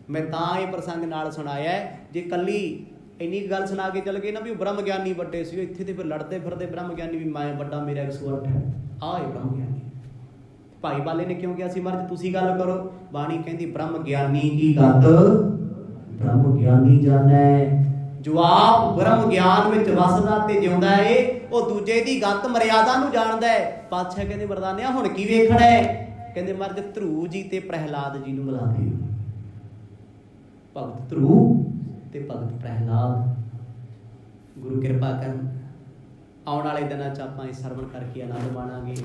ਮੈਂ ਤਾਂ ਇਹ ਪ੍ਰਸੰਗ ਨਾਲ ਸੁਣਾਇਆ। ਜੇ ਕੱਲੀ ਇੰਨੀ ਗੱਲ ਸੁਣਾ ਕੇ ਚੱਲ ਗਏ ਨਾ ਵੀ ਉਹ ਬ੍ਰਹਮ ਗਿਆਨੀ ਵੱਡੇ ਸੀ, ਇੱਥੇ ਤੇ ਫਿਰ ਲੜਦੇ ਫਿਰਦੇ ਬ੍ਰਹਮ ਗਿਆਨੀ ਵੀ ਮੈਂ ਵੱਡਾ, ਮੇਰਾ 108 ਹੈ। ਆਹ ਇਹ ਬ੍ਰਹਮ ਗਿਆਨੀ। ਭਾਈ ਬਾਲੇ ਨੇ ਕਿਉਂ ਕਿਹਾ ਸੀ ਮਹਾਰਾਜ ਤੁਸੀਂ ਗੱਲ ਕਰੋ? ਬਾਣੀ ਕਹਿੰਦੀ ਬ੍ਰਹਮ ਗਿਆਨੀ ਕੀ ਗਤ ਬ੍ਰਹਮ ਗਿਆਨੀ ਜਾਣੈ। ਜੋ ਆਪ ਬ੍ਰਹਮ ਗਿਆਨ ਵਿੱਚ ਵਸਦਾ ਤੇ ਜਿਉਂਦਾ ਏ, ਉਹ ਦੂਜੇ ਦੀ ਗਤ ਮਰਿਆਦਾ ਨੂੰ ਜਾਣਦਾ ਹੈ। ਪਾਤਸ਼ਾਹ ਕਹਿੰਦੇ ਮਰਦਾਨਿਆ ਹੁਣ ਕੀ ਵੇਖਣਾ ਹੈ? ਕਹਿੰਦੇ ਮਹਾਰਾਜ ਧਰੂ ਜੀ ਤੇ ਪ੍ਰਹਿਲਾਦ ਜੀ ਨੂੰ ਮਿਲਾ ਦਿਓ। ਭਗਤ ਧਰੂ ਤੇ ਭਗਤ ਪ੍ਰਹਿਲਾਦ। ਗੁਰੂ ਕਿਰਪਾ ਕਰਨ ਆਉਣ ਵਾਲੇ ਦਿਨਾਂ 'ਚ ਆਪਾਂ ਇਹ ਸਰਵਣ ਕਰਕੇ ਆਨੰਦ ਮਾਣਾਂਗੇ।